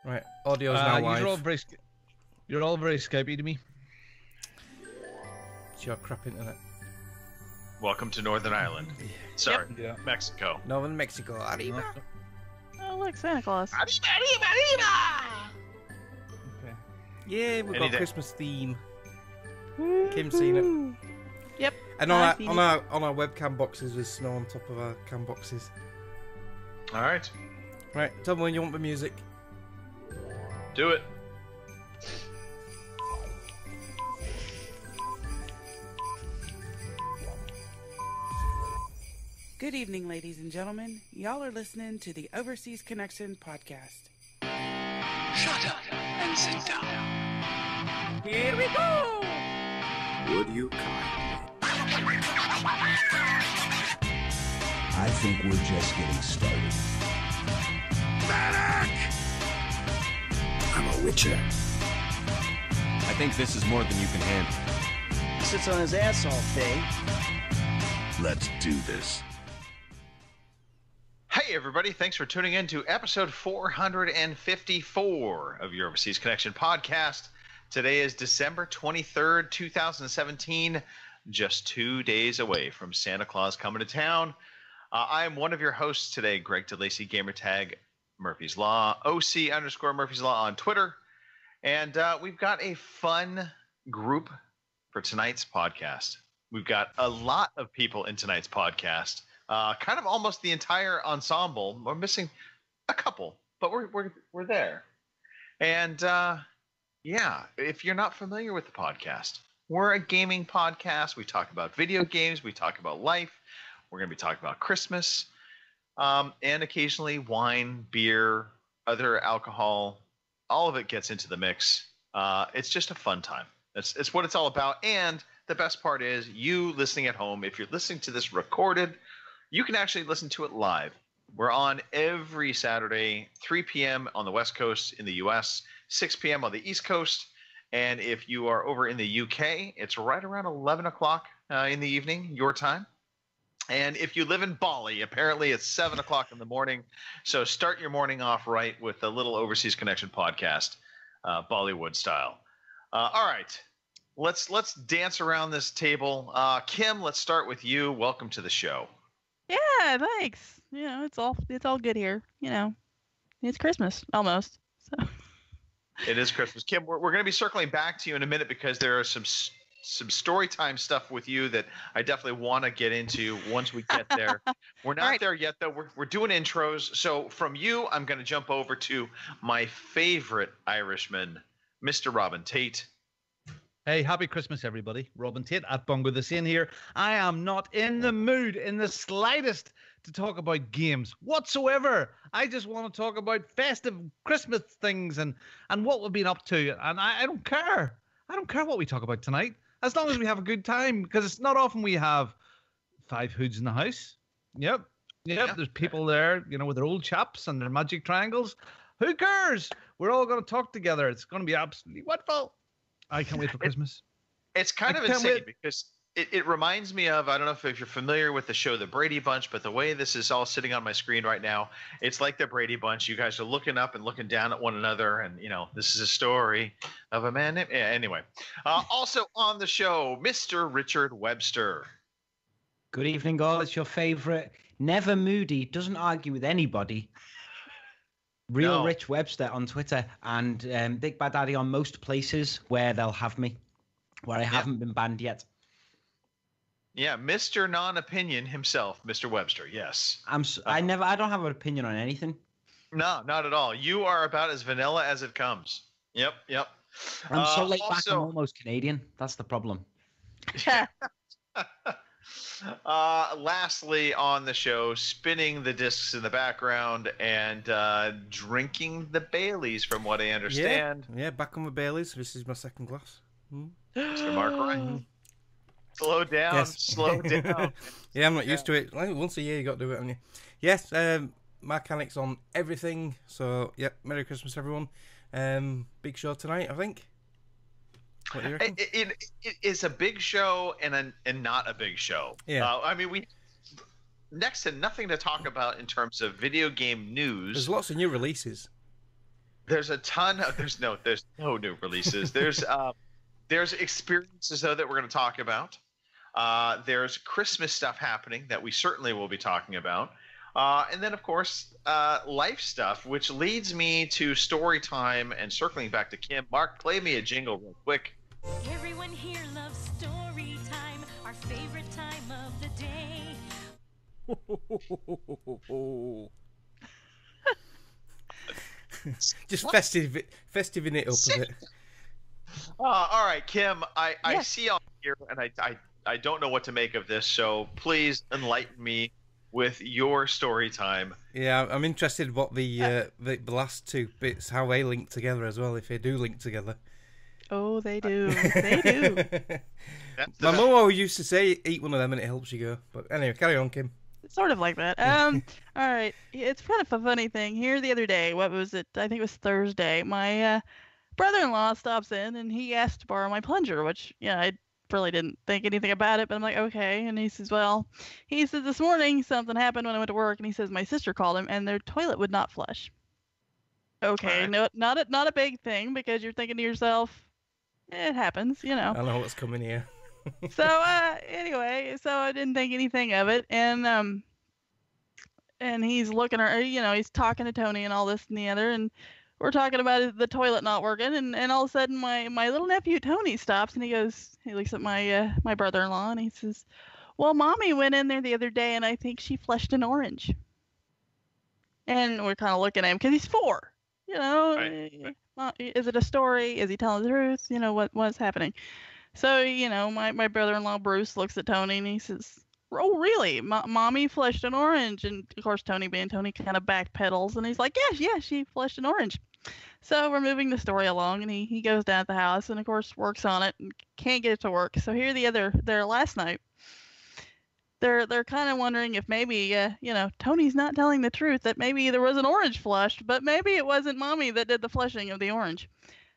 Right, audio's now live. You're all very Skypey to me. It's your crap internet. Welcome to Northern Ireland. Sorry, Mexico. Northern Mexico. Arriba. Oh, look, Santa Claus. Arriba, arriba, arriba! Okay. Yeah, we've got day. Christmas theme. Kim's seen it. Yep. And on our webcam boxes, there's snow on top of our cam boxes. All right, Right, tell me when you want the music. do it. Good evening, ladies and gentlemen. Y'all are listening to the Overseas Connection podcast. Shut up and sit down. Here we go! Would you kindly? I think we're just getting started. Medic! I'm a witcher. I think this is more than you can handle. He sits on his ass all day. Let's do this. Hey, everybody. Thanks for tuning in to episode 454 of your Overseas Connection podcast. Today is December 23rd, 2017, just 2 days away from Santa Claus coming to town. I am one of your hosts today, Greg DeLacy, gamertag Murphy's Law, OC_Murphy's Law on Twitter. And we've got a fun group for tonight's podcast. We've got a lot of people in tonight's podcast. Kind of almost the entire ensemble. We're missing a couple, but we're there. And yeah, if you're not familiar with the podcast, we're a gaming podcast. We talk about video games. We talk about life. We're going to be talking about Christmas, and occasionally wine, beer, other alcohol. All of it gets into the mix. It's just a fun time. It's what it's all about. And the best part is you listening at home. If you're listening to this recorded, you can actually listen to it live. We're on every Saturday, 3 p.m. on the West Coast in the U.S., 6 p.m. on the East Coast. And if you are over in the U.K., it's right around 11 o'clock in the evening, your time. And if you live in Bali, apparently it's 7 o'clock in the morning. So start your morning off right with the little Overseas Connection podcast, Bollywood style. All right, let's dance around this table. Kim, let's start with you. Welcome to the show. Yeah, thanks. You know, it's all good here. You know, it's Christmas almost. So. It is Christmas. Kim, we're going to be circling back to you in a minute because there are some story time stuff with you that I definitely want to get into once we get there. We're not there yet, though. We're doing intros. So from you, I'm going to jump over to my favorite Irishman, Mr. Robin Tate. Hey, happy Christmas, everybody. Robin Tate at Bungo the Sane here. I am not in the mood in the slightest to talk about games whatsoever. I just want to talk about festive Christmas things and what we've been up to. And I don't care. I don't care what we talk about tonight, as long as we have a good time, because it's not often we have 5 hoods in the house. Yep. There's people there, you know, with their old chaps and their magic triangles. Who cares? We're all going to talk together. It's going to be absolutely wonderful. I can't wait for Christmas. It's kind of insane because it reminds me of, I don't know if you're familiar with the show The Brady Bunch, but the way this is all sitting on my screen right now, it's like The Brady Bunch. You guys are looking up and looking down at one another, and, you know, this is a story of a man named... Yeah, anyway. Also on the show, Mr. Richard Webster. Good evening, all. It's your favorite, never moody, doesn't argue with anybody. Real Rich Webster on Twitter, and Big Bad Daddy on most places where they'll have me, where I haven't been banned yet. Yeah, Mr. Non-Opinion himself, Mr. Webster. Yes. I don't have an opinion on anything. No, not at all. You are about as vanilla as it comes. Yep. I'm so laid back. I'm almost Canadian. That's the problem. Lastly on the show, spinning the discs in the background and drinking the Baileys, from what I understand. Yeah, back on the Baileys. This is my second glass. Mr. Mark Ryan. Slow down. Yeah, I'm not used to it. Like, once a year you got to do it, haven't you? Yes, Marcanic's on everything. So, Merry Christmas, everyone. Big show tonight, I think. What do you reckon? It is a big show and not a big show. Yeah. I mean, we next to nothing to talk about in terms of video game news. There's lots of new releases. There's a ton of there's no new releases. There's experiences though that we're going to talk about. There's Christmas stuff happening that we certainly will be talking about. And then, of course, life stuff, which leads me to story time and circling back to Kim. Mark, play me a jingle real quick. Everyone here loves story time, our favorite time of the day. Just festive in it up a bit. All right, Kim, I Yes. see on here, and I don't know what to make of this, so please enlighten me with your story time. Yeah, I'm interested what the last two bits, how they link together as well, if they do link together. Oh, they do. They do. My mum always used to say, eat one of them and it helps you go. But anyway, carry on, Kim. Sort of like that. All right. It's kind of a funny thing. Here the other day, what was it? I think it was Thursday. My brother-in-law stops in and he asked to borrow my plunger, which, yeah, I really didn't think anything about it, but I'm like, okay. And he says, this morning something happened when I went to work, and he says my sister called him and their toilet would not flush. Okay, Right. no, not a big thing, because you're thinking to yourself, it happens, you know. I know what's coming here. So anyway, so I didn't think anything of it, and he's looking at, he's talking to Tony and all this and the other, and we're talking about the toilet not working, and all of a sudden my little nephew Tony stops and he looks at my brother-in-law and he says, well, Mommy went in there the other day and I think she flushed an orange. And we're kind of looking at him because he's 4, Right. Is it a story? Is he telling the truth? What's happening? So, my brother-in-law Bruce looks at Tony and he says, oh, really? Mommy flushed an orange. And, of course, Tony being Tony kind of backpedals. And he's like, yeah, she flushed an orange. So we're moving the story along. And he goes down at the house and, of course, works on it and can't get it to work. So here there last night, they're kind of wondering if maybe, Tony's not telling the truth, that maybe there was an orange flushed, but maybe it wasn't Mommy that did the flushing of the orange.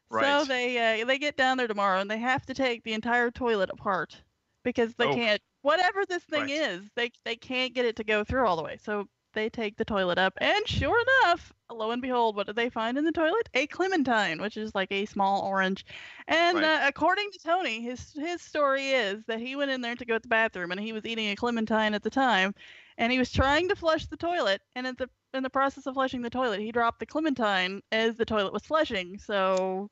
Right. So they get down there tomorrow and they have to take the entire toilet apart because they can't, whatever this thing Right. is, they can't get it to go through all the way. So they take the toilet up, and sure enough, lo and behold, what do they find in the toilet? A clementine, which is like a small orange. And Right. According to Tony, his story is that he went in there to go to the bathroom and he was eating a clementine at the time, and he was trying to flush the toilet, and in the process of flushing the toilet, he dropped the clementine as the toilet was flushing. So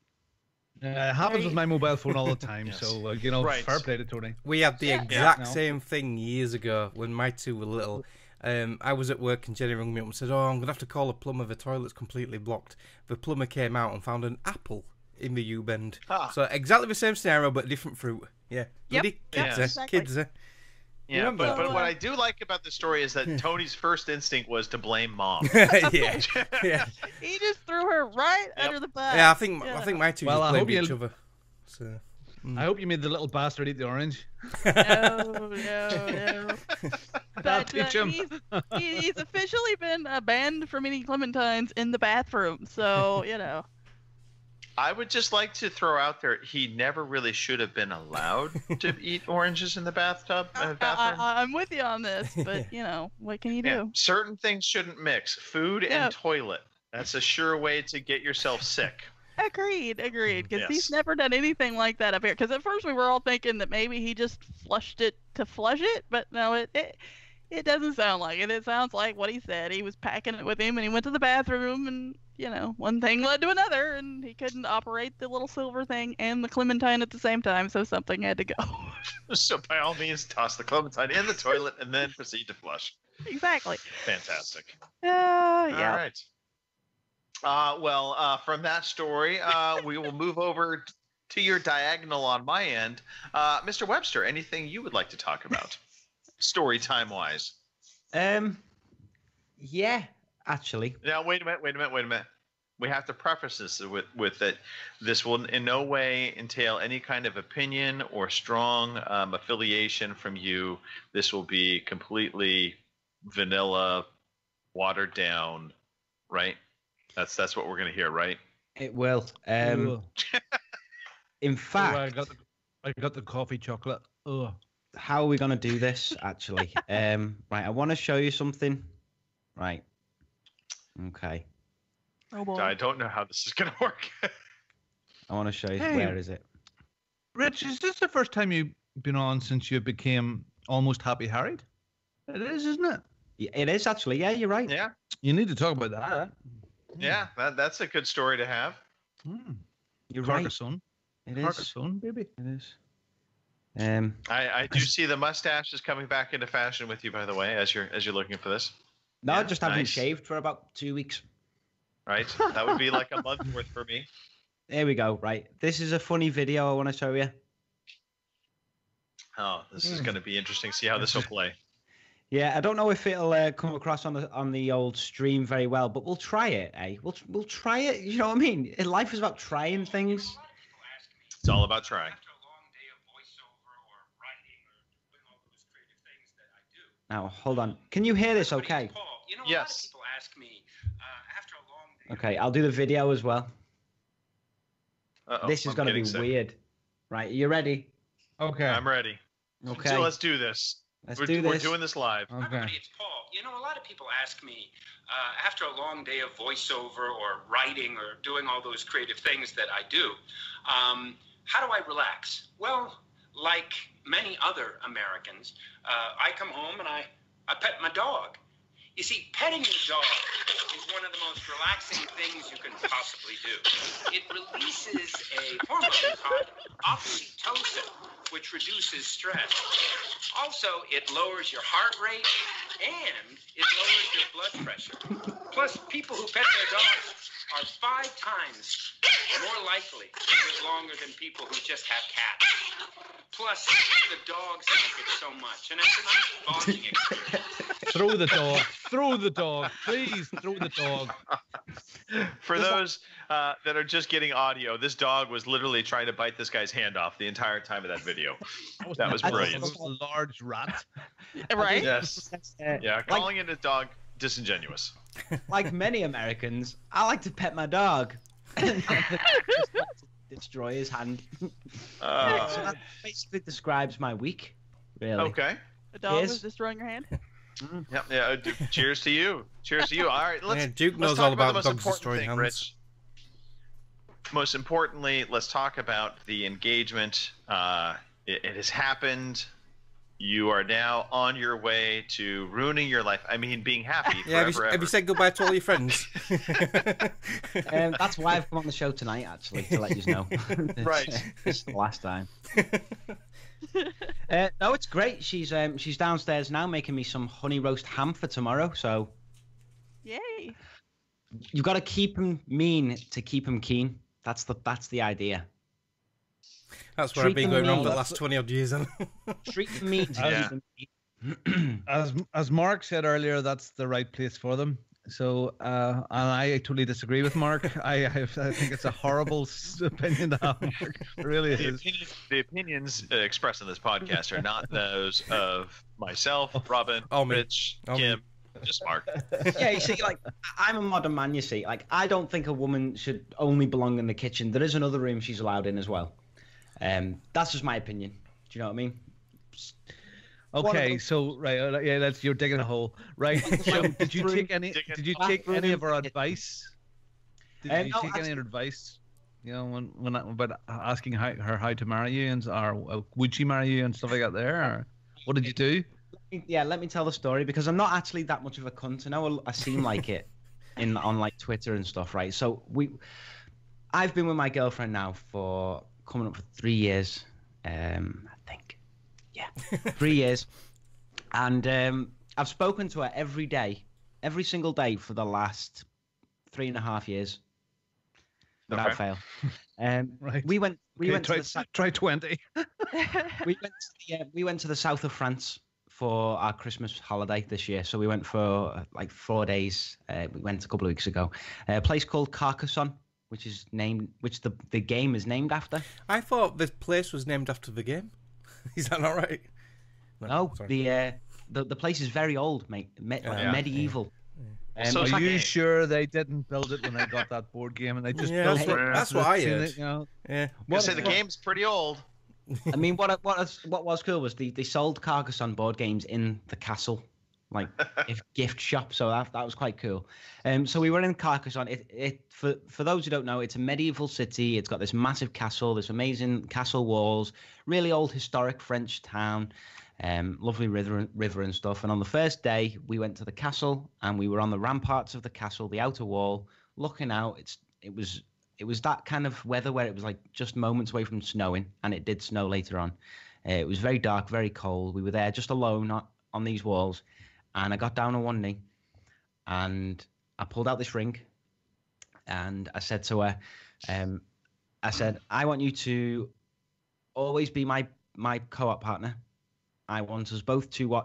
It happens with my mobile phone all the time, Yes. so Right. fair play to Tony. We had the Yeah. exact Yeah. same thing years ago when my two were little. I was at work and Jenny rang me up and said, oh, I'm going to have to call a plumber. The toilet's completely blocked. The plumber came out and found an apple in the U-bend. Ah. So exactly the same scenario, but different fruit. Yeah. Yep. Bloody Yep, kids, exactly. Kids, Yeah, Remember- but what I do like about the story is that Tony's first instinct was to blame Mom. yeah. Yeah. he just threw her right Yep. under the bus. Yeah, I think you know. my two Well, just I blamed hope you- each other. So. I hope you made the little bastard eat the orange. No. That'll But teach him. he's officially been banned from eating clementines in the bathroom. So, I would just like to throw out there, he never really should have been allowed to eat oranges in the bathroom. I'm with you on this, but, what can you do? Yeah, certain things shouldn't mix. Food Yeah. and toilet. That's a sure way to get yourself sick. Agreed. Because Yes. he's never done anything like that up here. Because at first we were all thinking that maybe he just flushed it to flush it, but no, it doesn't sound like it. It sounds like what he said. He was packing it with him, and he went to the bathroom, and one thing led to another, and he couldn't operate the little silver thing and the clementine at the same time, so something had to go. So by all means, toss the clementine in the toilet and then proceed to flush. Exactly. Fantastic. Yeah. All right. From that story, we will move over to your diagonal on my end. Mr. Webster, anything you would like to talk about, story time wise? Yeah, actually. Now, wait a minute. We have to preface this with that this will in no way entail any kind of opinion or strong affiliation from you. This will be completely vanilla, watered down, right? That's what we're going to hear, right? It will. Ugh. In Oh, fact, I got the coffee chocolate. Ugh. how are we going to do this, actually? Right, I want to show you something. Right. Okay. Oh boy. I don't know how this is going to work. I want to show you. Hey. Where is it? Rich, is this the first time you've been on since you became almost happy harried? It is, isn't it? Yeah, it is actually. Yeah, you're right. Yeah. You need to talk about that. Yeah. That's a good story to have. You're right. Carcassonne. It is. Carcassonne, baby. It is. I do see the mustache is coming back into fashion with you, by the way, as you're looking for this. No, Yeah, I just haven't nice. shaved for about 2 weeks. Right? That would be like a month worth for me. There we go. Right. This is a funny video I want to show you. Oh, this is going to be interesting. See how this will play. Yeah, I don't know if it'll come across on the old stream very well, but we'll try it. We'll try it. You know what I mean? Life is about trying things. It's all about trying. Now, hold on. Can you hear this? Okay. Yes. Okay, I'll do the video as well. Uh-oh, This is I'm going to be getting sick. weird. Right, are you ready? Okay. I'm ready. Okay. So let's do this. Let's We're do We're this. doing this live. Okay. It's Paul. You know, a lot of people ask me after a long day of voiceover or writing or doing all those creative things that I do, how do I relax? Well, like many other Americans, I come home and I pet my dog. You see, petting your dog is one of the most relaxing things you can possibly do. It releases a hormone called oxytocin, which reduces stress. Also, it lowers your heart rate and it lowers your blood pressure. Plus, people who pet their dogs are 5 times more likely to live longer than people who just have cats. Plus, the dogs like it so much, and it's a nice bonding experience. Throw the dog. Throw the dog. Please throw the dog. For those that are just getting audio, this dog was literally trying to bite this guy's hand off the entire time of that video. That was brilliant. It was a large rat. Right? Yes. Yeah, calling it a dog disingenuous. Like many Americans, I like to pet my dog. Destroy his hand. So that basically describes my week, really. Okay. The dog Yes. was destroying your hand. Yeah. Cheers to you. Cheers to you. All right. Let's. Yeah, Duke let's knows talk all about the most dogs important destroying thing, hands. Rich. Most importantly, let's talk about the engagement. It has happened. You are now on your way to ruining your life. I mean, being happy Yeah, forever. have you said goodbye to all your friends? That's why I've come on the show tonight, actually, to let you know. Right. This is the last time. No, it's great. She's downstairs now making me some honey roast ham for tomorrow. So Yay. you've got to keep him mean to keep him keen. That's the idea. That's where I've been Treat going them on for the mean. last 20 odd years. Then. Treat them mean to Yeah. keep them mean. As Mark said earlier, that's the right place for them. So, and I totally disagree with Mark. I think it's a horrible opinion to have, Mark. It really is. The opinions expressed in this podcast are not those of myself, Robin, Oh, me. Rich, Oh, me. Kim, just Mark. Yeah, you see, like, I'm a modern man, you see. Like, I don't think a woman should only belong in the kitchen. There is another room she's allowed in as well. That's just my opinion. Do you know what I mean? Okay, so right, yeah, you're digging a hole, right? So, did you take any? Did you take any of our advice? Did you No, take any actually- advice? You know, when about asking her how to marry you and or would she marry you and stuff like that? There, or what did you do? Yeah, let me tell the story because I'm not actually that much of a cunt. I know I seem like it on like Twitter and stuff, right? So I've been with my girlfriend now for coming up for 3 years, I think. Yeah, 3 years, and I've spoken to her every single day for the last 3.5 years, without Okay. fail. Right. We went to try, the try 20. we went to the south of France for our Christmas holiday this year. So we went for like 4 days. We went a couple of weeks ago. A place called Carcassonne, which the game is named after. I thought this place was named after the game. Is that not right? No, sorry. the place is very old, mate. Yeah. Medieval. So it's Are like you a- sure they didn't build it when they got that board game and they just Yeah, built that's it? what- that's what I heard. You know? Yeah. I say the game's pretty old. I mean, what was cool was they sold Carcassonne board games in the castle like gift shop. So that was quite cool. So we were in Carcassonne. For those who don't know, it's a medieval city. It's got this massive castle, this amazing castle walls, really old historic French town, lovely river and stuff. And on the first day, we went to the castle and we were on the ramparts of the castle, the outer wall, looking out. It was that kind of weather where it was like just moments away from snowing, and it did snow later on. It was very dark, very cold. We were there just alone on these walls, and I got down on one knee, and I pulled out this ring, and I said to her, I want you to always be my co-op partner. I want us both to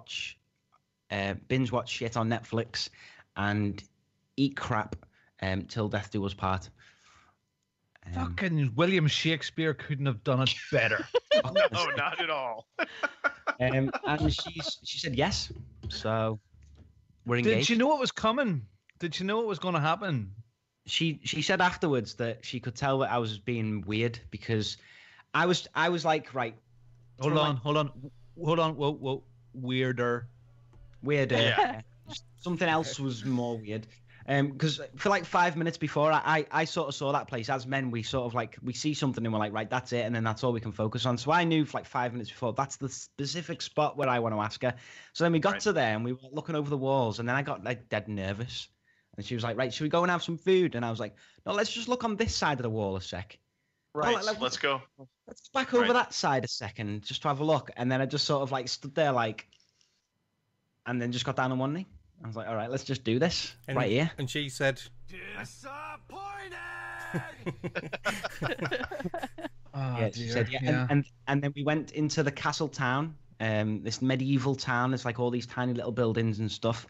binge watch shit on Netflix and eat crap till death do us part. Fucking William Shakespeare couldn't have done it better. No, not at all. And she said yes. So we're engaged. Did she know it was coming? Did she know it was going to happen? She said afterwards that she could tell that I was being weird because I was like, right. Hold on. Whoa. Weirder. Yeah. Something else was more weird. Because for like 5 minutes before, I sort of saw that place. As men, we sort of like, we see something and we're like, right, that's it, and then that's all we can focus on. So I knew for like 5 minutes before, that's the specific spot where I want to ask her. So then we got to there and we were looking over the walls, and then I got like dead nervous. And she was like, right, should we go and have some food? And I was like, no, let's just look on this side of the wall a sec. Right, let's go. Let's back over that side a second just to have a look. And then I just sort of like stood there like, and then just got down on one knee. I was like, all right, let's just do this right here. And she said, disappointed. She said, yeah. And then we went into the castle town, this medieval town. It's like all these tiny little buildings and stuff.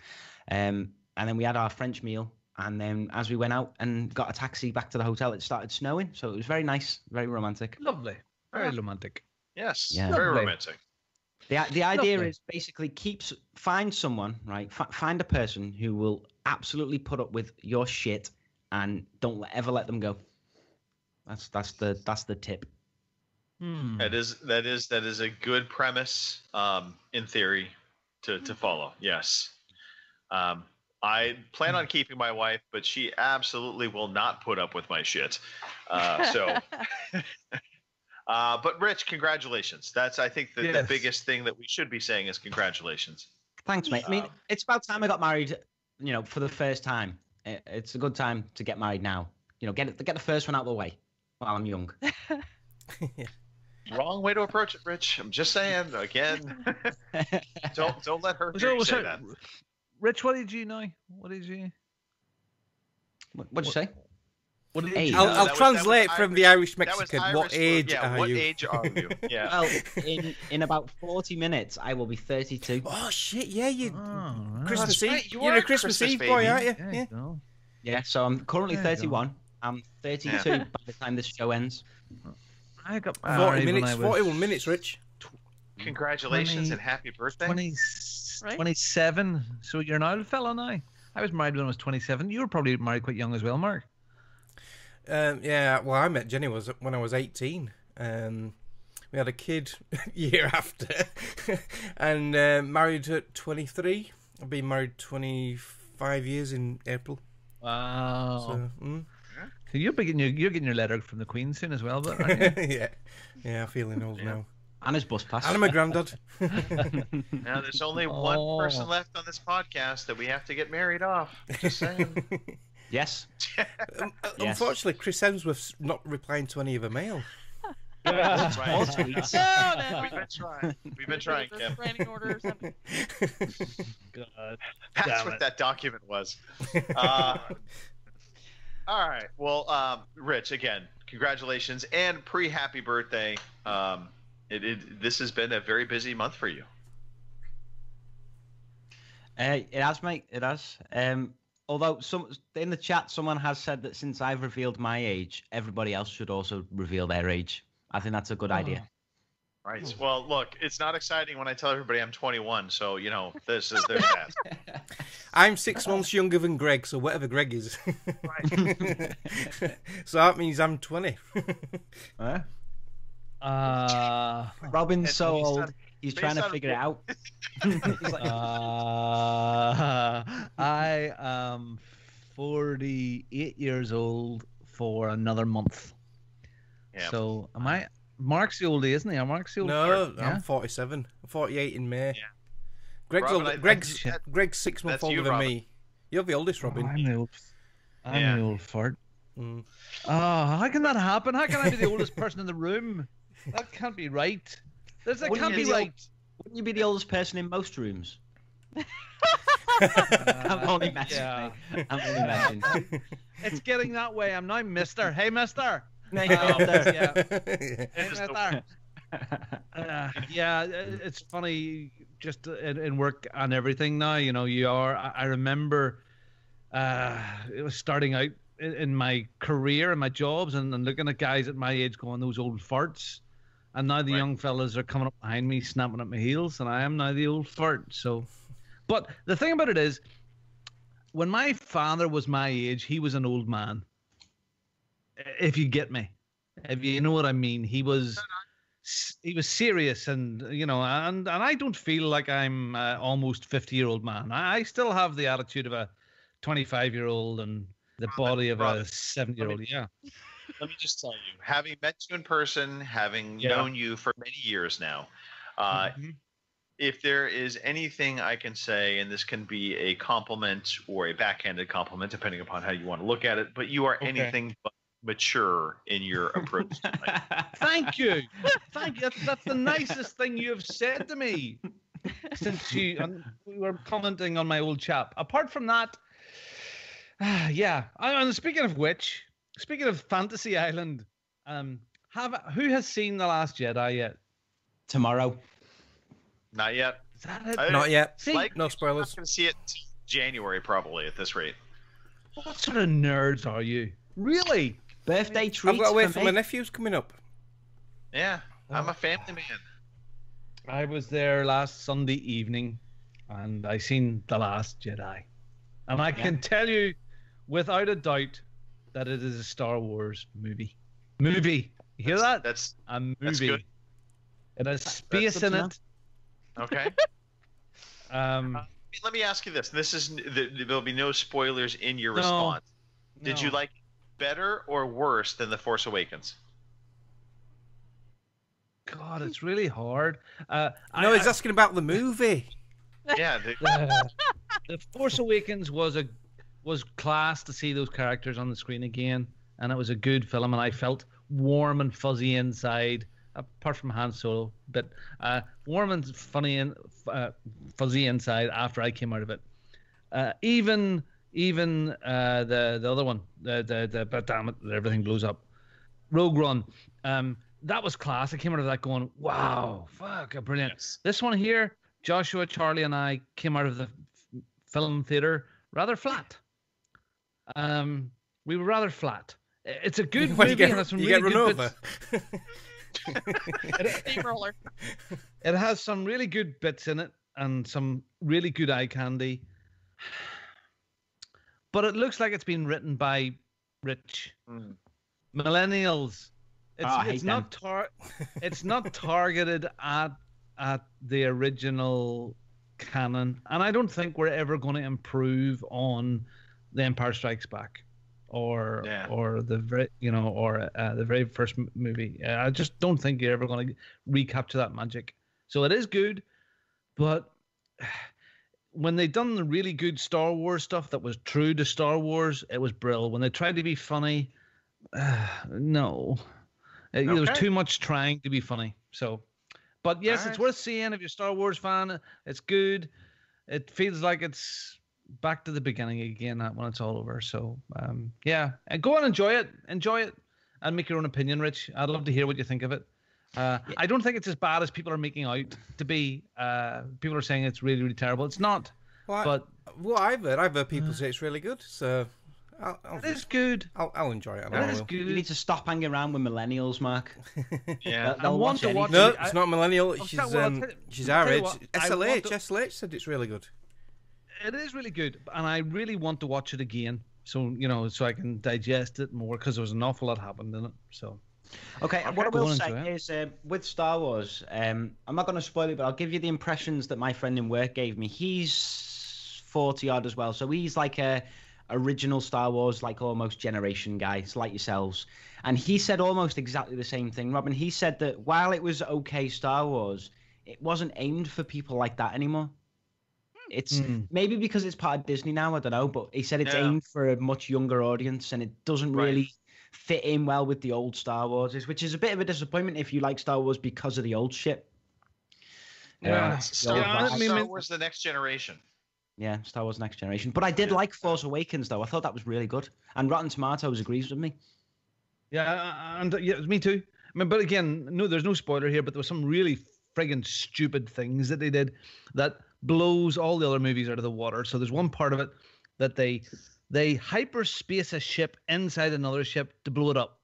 And then we had our French meal. And then as we went out and got a taxi back to the hotel, it started snowing. So it was very nice, very romantic. Lovely. Very romantic. Yes, Yeah. very Lovely. romantic. The idea is basically find someone, right? Find a person who will absolutely put up with your shit and don't ever let them go. That's the tip. That is a good premise, in theory, to follow. Yes. I plan on keeping my wife, but she absolutely will not put up with my shit. But Rich, congratulations. That's, I think, the biggest thing that we should be saying is congratulations. Thanks, mate. I mean, it's about time I got married, for the first time. It's a good time to get married now. Get the first one out of the way while I'm young. Wrong way to approach it, Rich. I'm just saying, again, don't let her hear you say that. Rich, what did you know? What did you say? What did age? I'll translate from the Irish Mexican. What age are you? What age are you? Yeah. Well, in about 40 minutes, I will be 32. Oh shit! Yeah, Christmas that's Eve. right, you You're are a Christmas Christmas Eve baby. boy, aren't you? Yeah. Yeah. Yeah, so I'm currently There you 31. I'm 32 by the time this show ends. I got 40 minutes, 41 minutes, Rich. Congratulations and happy birthday. 27. So you're an old fella now. I was married when I was 27. You were probably married quite young as well, Mark. Yeah, well, I met Jenny when I was 18. We had a kid year after, and married at 23. I've been married 25 years in April. Wow. So, So you're getting your letter from the Queen soon as well, but aren't you? yeah, feeling old now. And his bus pass. And I'm a granddad. Now there's only one person left on this podcast that we have to get married off. Just saying. Yes. Unfortunately, Chris Hemsworth's not replying to any of her mail. That's right. No. We've been trying, Kim. Restraining order or something. God. That's what that document was. All right. Well, Rich, again, congratulations and pre-happy birthday. This has been a very busy month for you. It has, mate. It has. Although in the chat, someone has said that since I've revealed my age, everybody else should also reveal their age. I think that's a good idea. Right. Well, look, it's not exciting when I tell everybody I'm 21. So there's that. I'm 6 months younger than Greg, so whatever Greg is. Right. So that means I'm 20. Robin's so old. He's Based trying to on figure it out. He's like, I am 48 years old for another month. Yeah. So am I? Mark's the oldie, isn't he? Mark's the old No, fart, I'm yeah? 47. I'm 48 in May. Yeah. Greg's Robin, older, I- Greg's 6 months that's you, older than Robin. me. You're the oldest, Robin. I'm the old. I'm Yeah. the old fart. Mm. Oh, how can that happen? How can I be the oldest person in the room? That can't be right. That Wouldn't can't you be be the right. wouldn't you be the oldest person in most rooms? I'm only messing. Yeah. Mate. I'm only messing. It's getting that way. I'm now Mister. Hey, Mister. No, Yeah. It Hey, was Mister. Yeah, it's funny. Just in work and everything now, you know, I remember it was starting out in my career and my jobs and looking at guys at my age going, those old farts. And now the young fellas are coming up behind me, snapping at my heels, and I am now the old fart. So, but the thing about it is, when my father was my age, he was an old man. If you get me, if you know what I mean, he was serious, and you know, and I don't feel like I'm almost 50-year-old man. I still have the attitude of a 25-year-old and the body of a 70-year-old. Yeah. Let me just tell you, having met you in person, having Yeah. known you for many years now, Mhm. if there is anything I can say, and this can be a compliment or a backhanded compliment, depending upon how you want to look at it, but you are Okay. anything but mature in your approach tonight. Thank you. Thank you. That's the nicest thing you have said to me since we were commenting on my old chap. Apart from that, yeah. And speaking of which, speaking of Fantasy Island, who has seen The Last Jedi yet? Tomorrow. Not yet. Is that it? I- Not yet. See, Like, No I'm spoilers. not going to see it till January probably at this rate. what sort of nerds are you? Really? Birthday treat I've got to wait for me. my nephew's coming up. Yeah, I'm a family man. I was there last Sunday evening, and I seen The Last Jedi, and I can tell you, without a doubt, that it is a Star Wars movie. Movie. You hear that? That's A movie. that's good. It has space good in to it. okay. Let me ask you this. This is there'll be no spoilers in your No. response. Did No. you like it better or worse than The Force Awakens? God, it's really hard. No, he's asking about the movie. Yeah, The Force Awakens was class to see those characters on the screen again, and it was a good film, and I felt warm and fuzzy inside, apart from Han Solo, but warm and funny and fuzzy inside after I came out of it. Even the other one, but damn it, everything blows up. Rogue One, that was class. I came out of that going, wow, fuck, brilliant. Yes. This one here, Joshua, Charlie, and I came out of the film theater rather flat. We were rather flat. It's a good When movie. you and has some you really get run good over. bits. Steamroller. It has some really good bits in it and some really good eye candy. But it looks like it's been written by rich millennials. I hate It's not it's not targeted at the original canon, and I don't think we're ever going to improve on The Empire Strikes Back or the very first movie. I just don't think you're ever going to recapture that magic. So it is good, but when they done the really good Star Wars stuff that was true to Star Wars, it was brilliant. When they tried to be funny, no. There was Okay. too much trying to be funny. So, but yes, All it's right. worth seeing if you're a Star Wars fan. It's good. It feels like it's back to the beginning again when it's all over. So, yeah, and go and enjoy it. Enjoy it and make your own opinion, Rich. I'd love to hear what you think of it. I don't think it's as bad as people are making out to be. People are saying it's really, really terrible. It's not. Well, But I've heard people say it's really good, so it is good. I'll enjoy it. And It I is will. You good. need to stop hanging around with millennials, Mark. Yeah. They'll want to watch watch anything. No, I- it's not millennial. I'll She's tell- well, I'll tell- she's I'll our tell you age. what, I want SLH. to- SLH said it's really good. It is really good, and I really want to watch it again. So so I can digest it more because there was an awful lot happened in it. So Okay, what I will Go on, say Joanne. is with Star Wars, I'm not going to spoil it, but I'll give you the impressions that my friend in work gave me. He's 40 odd as well, so he's like a original Star Wars, like almost generation guy, it's like yourselves. And he said almost exactly the same thing, Robin. He said that while it was okay Star Wars, it wasn't aimed for people like that anymore. It's maybe because it's part of Disney now, I don't know, but he said it's aimed for a much younger audience, and it doesn't really fit in well with the old Star Wars, which is a bit of a disappointment if you like Star Wars because of the old shit. Star Wars The Next Generation. Yeah, Star Wars Next Generation. But I did like Force Awakens, though. I thought that was really good. And Rotten Tomatoes agrees with me. Yeah, and me too. I mean, but again, no, there's no spoiler here, but there was some really friggin' stupid things that they did that blows all the other movies out of the water. So there's one part of it that they hyperspace a ship inside another ship to blow it up.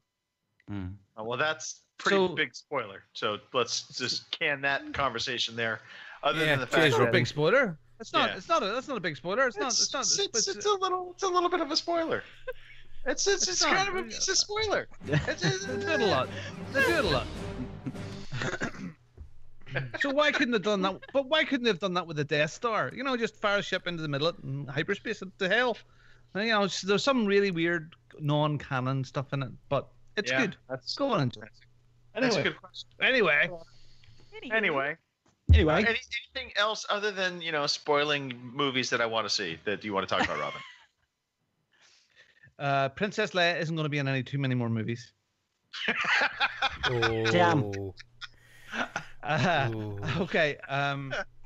Oh, well, that's pretty big spoiler. So let's just can that conversation there. Other than the fact that a big spoiler. It's not. Yeah. It's not a big spoiler. It's a little bit of a spoiler. It's kind of a spoiler. They do it a lot. They do it a lot. So why couldn't they have done that? But why couldn't they have done that with the Death Star? You know, just fire a ship into the middle of it and hyperspace it to hell. And, you know, there's some really weird non-canon stuff in it, but it's good. Go on, enjoy. That's a good question. Anyway. Anything else other than, you know, spoiling movies that I want to see that you want to talk about, Robin? Princess Leia isn't going to be in too many more movies. Damn. Okay.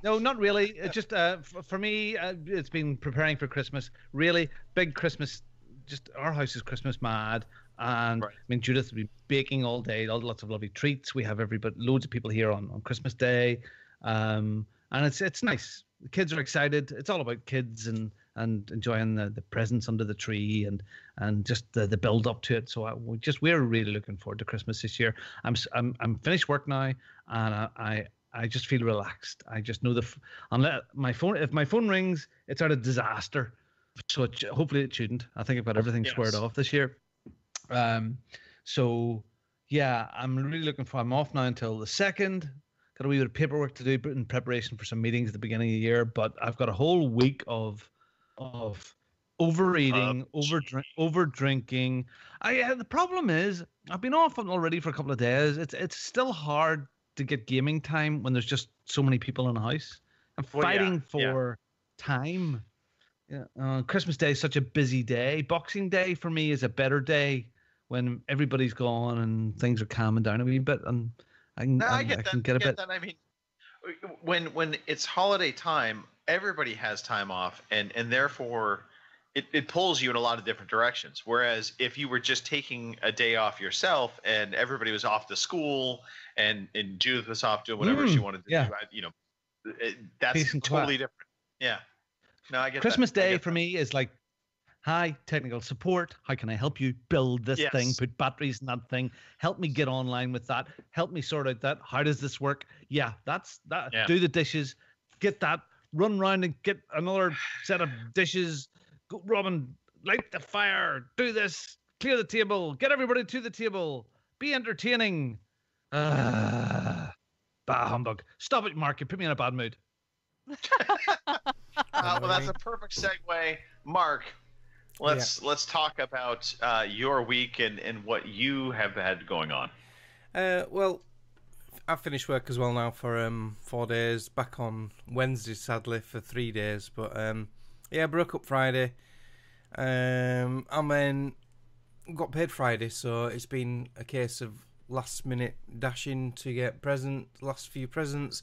No, not really. It just for me, it's been preparing for Christmas. Really big Christmas. Just our house is Christmas mad, and I mean Judith will be baking all day. Lots of lovely treats. We have loads of people here on Christmas Day, and it's nice. The kids are excited. It's all about kids and enjoying the presents under the tree and just the build up to it. So we're really looking forward to Christmas this year. I'm finished work now, and I just feel relaxed. I just know if my phone rings, it's out of disaster. So hopefully it shouldn't. I think I've got everything squared off this year. So yeah, I'm really looking for. I'm off now until the 2nd. Got a wee bit of paperwork to do in preparation for some meetings at the beginning of the year, but I've got a whole week of overeating, over drinking. The problem is I've been off already for a couple of days. It's still hard to get gaming time when there's just so many people in the house. I'm fighting for time. Yeah, Christmas Day is such a busy day. Boxing Day for me is a better day when everybody's gone and things are calming down a wee bit, and I can get a bit. I mean, when it's holiday time, everybody has time off, and therefore it pulls you in a lot of different directions. Whereas if you were just taking a day off yourself and everybody was off to school and Judith was off doing whatever she wanted to do, that's totally different. Yeah. No, I get Christmas Day for me is like, hi, technical support. How can I help you build this thing? Put batteries in that thing. Help me get online with that. Help me sort out that. How does this work? Yeah, that's that. Yeah. Do the dishes. Get that. Run around and get another set of dishes. Go, Robin, light the fire. Do this. Clear the table. Get everybody to the table. Be entertaining. Bah humbug. Stop it, Mark. You put me in a bad mood. Well, that's a perfect segue, Mark. Let's talk about your week and what you have had going on. Well, I've finished work as well now for 4 days. Back on Wednesday, sadly, for 3 days. But broke up Friday. And then got paid Friday, so it's been a case of last minute dashing to get last few presents.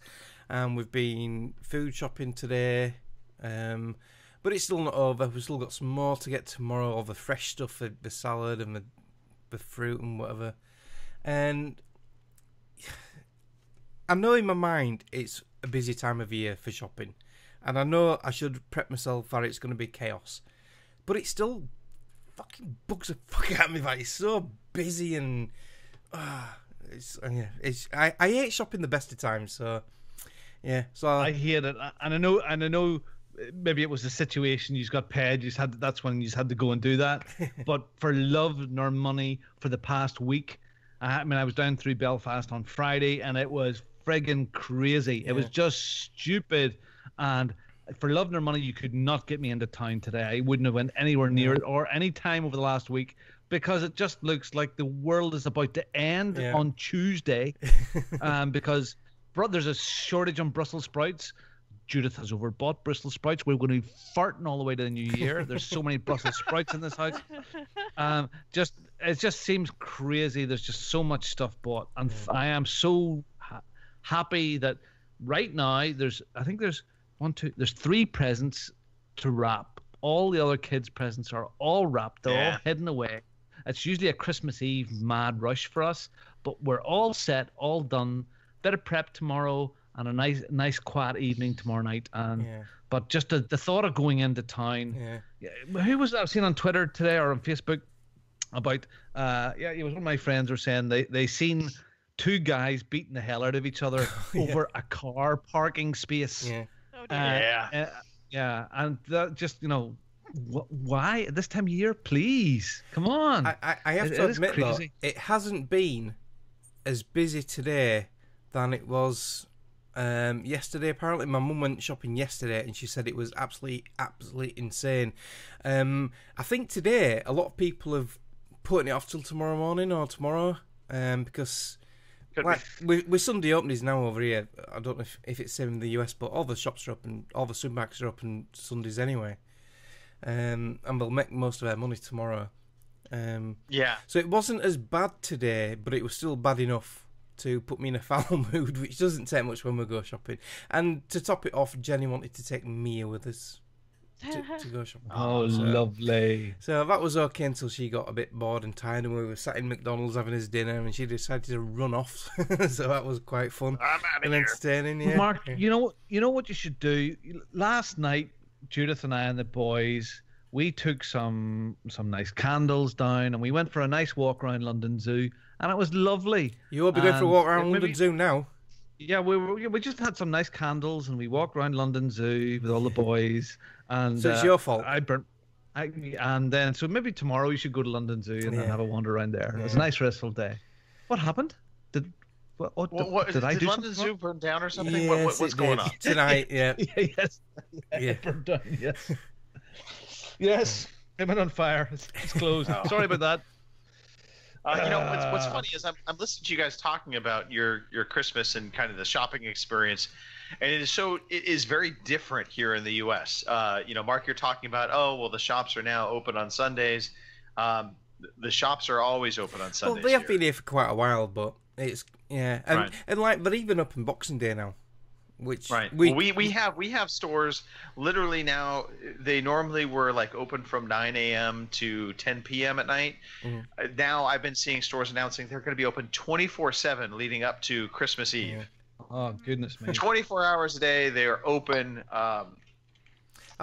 And we've been food shopping today. But it's still not over. We've still got some more to get tomorrow, all the fresh stuff, the salad and the fruit and whatever. And I know in my mind it's a busy time of year for shopping. And I know I should prep myself that it's going to be chaos. But it still fucking bugs the fuck out of me that it's so busy and... I hate shopping the best of times, so... Yeah, so... I hate it. And I know maybe it was the situation you got paid, that's when you had to go and do that. But for love nor money for the past week, I mean, I was down through Belfast on Friday, and it was friggin' crazy. It was just stupid, and for love nor money, you could not get me into town today. I wouldn't have went anywhere near it or any time over the last week, because it just looks like the world is about to end on Tuesday, because there's a shortage on Brussels sprouts. Judith has overbought Brussels sprouts. We're going to be farting all the way to the new year. There's so many Brussels sprouts in this house. It just seems crazy. There's just so much stuff bought, and I am so happy that right now there's 3 presents to wrap. All the other kids' presents are all wrapped. They're all hidden away. It's usually a Christmas Eve mad rush for us, but we're all set, all done. Bit of prep tomorrow and a nice quiet evening tomorrow night. But just the thought of going into town. Who was that I've seen on Twitter today or on Facebook about? It was one of my friends were saying they seen 2 guys beating the hell out of each other over a car parking space. And that just why at this time of year? Please, come on. I have to admit though, it hasn't been as busy today than it was yesterday. Apparently, my mum went shopping yesterday, and she said it was absolutely insane. I think today a lot of people have putting it off till tomorrow morning or tomorrow, because with Sunday openings now over here, I don't know if it's same in the US, but all the shops are open, all the supermarkets are open Sundays anyway, and we'll make most of our money tomorrow. So it wasn't as bad today, but it was still bad enough to put me in a foul mood, which doesn't take much when we go shopping. And to top it off, Jenny wanted to take Mia with us to go shopping. Lovely. So that was okay until she got a bit bored and tired, and we were sat in McDonald's having his dinner, and she decided to run off. So that was quite fun and entertaining. Mark, you know what you should do? Last night, Judith and I and the boys, we took some nice candles down, and we went for a nice walk around London Zoo, and it was lovely. You will be going for a walk around London Zoo now? Yeah, we just had some nice candles, and we walked around London Zoo with all the boys. And so it's your fault. So maybe tomorrow you should go to London Zoo and then have a wander around there. It was a nice restful day. What happened? Did London Zoo burn down or something? Yes, what's going on tonight? Yes. It burned down. Yes. Yes. It went on fire. It's closed. Sorry about that. What's funny is I'm listening to you guys talking about your Christmas and kind of the shopping experience, and it is very different here in the U.S. Mark, you're talking about the shops are now open on Sundays. The shops are always open on Sundays. Well, they have been here for quite a while, but it's but even up in Boxing Day now. Which we have stores literally now. They normally were like open from 9 a.m. to 10 p.m. at night. Now I've been seeing stores announcing they're going to be open 24/7 leading up to Christmas Eve. Oh goodness me! 24 hours a day they are open. I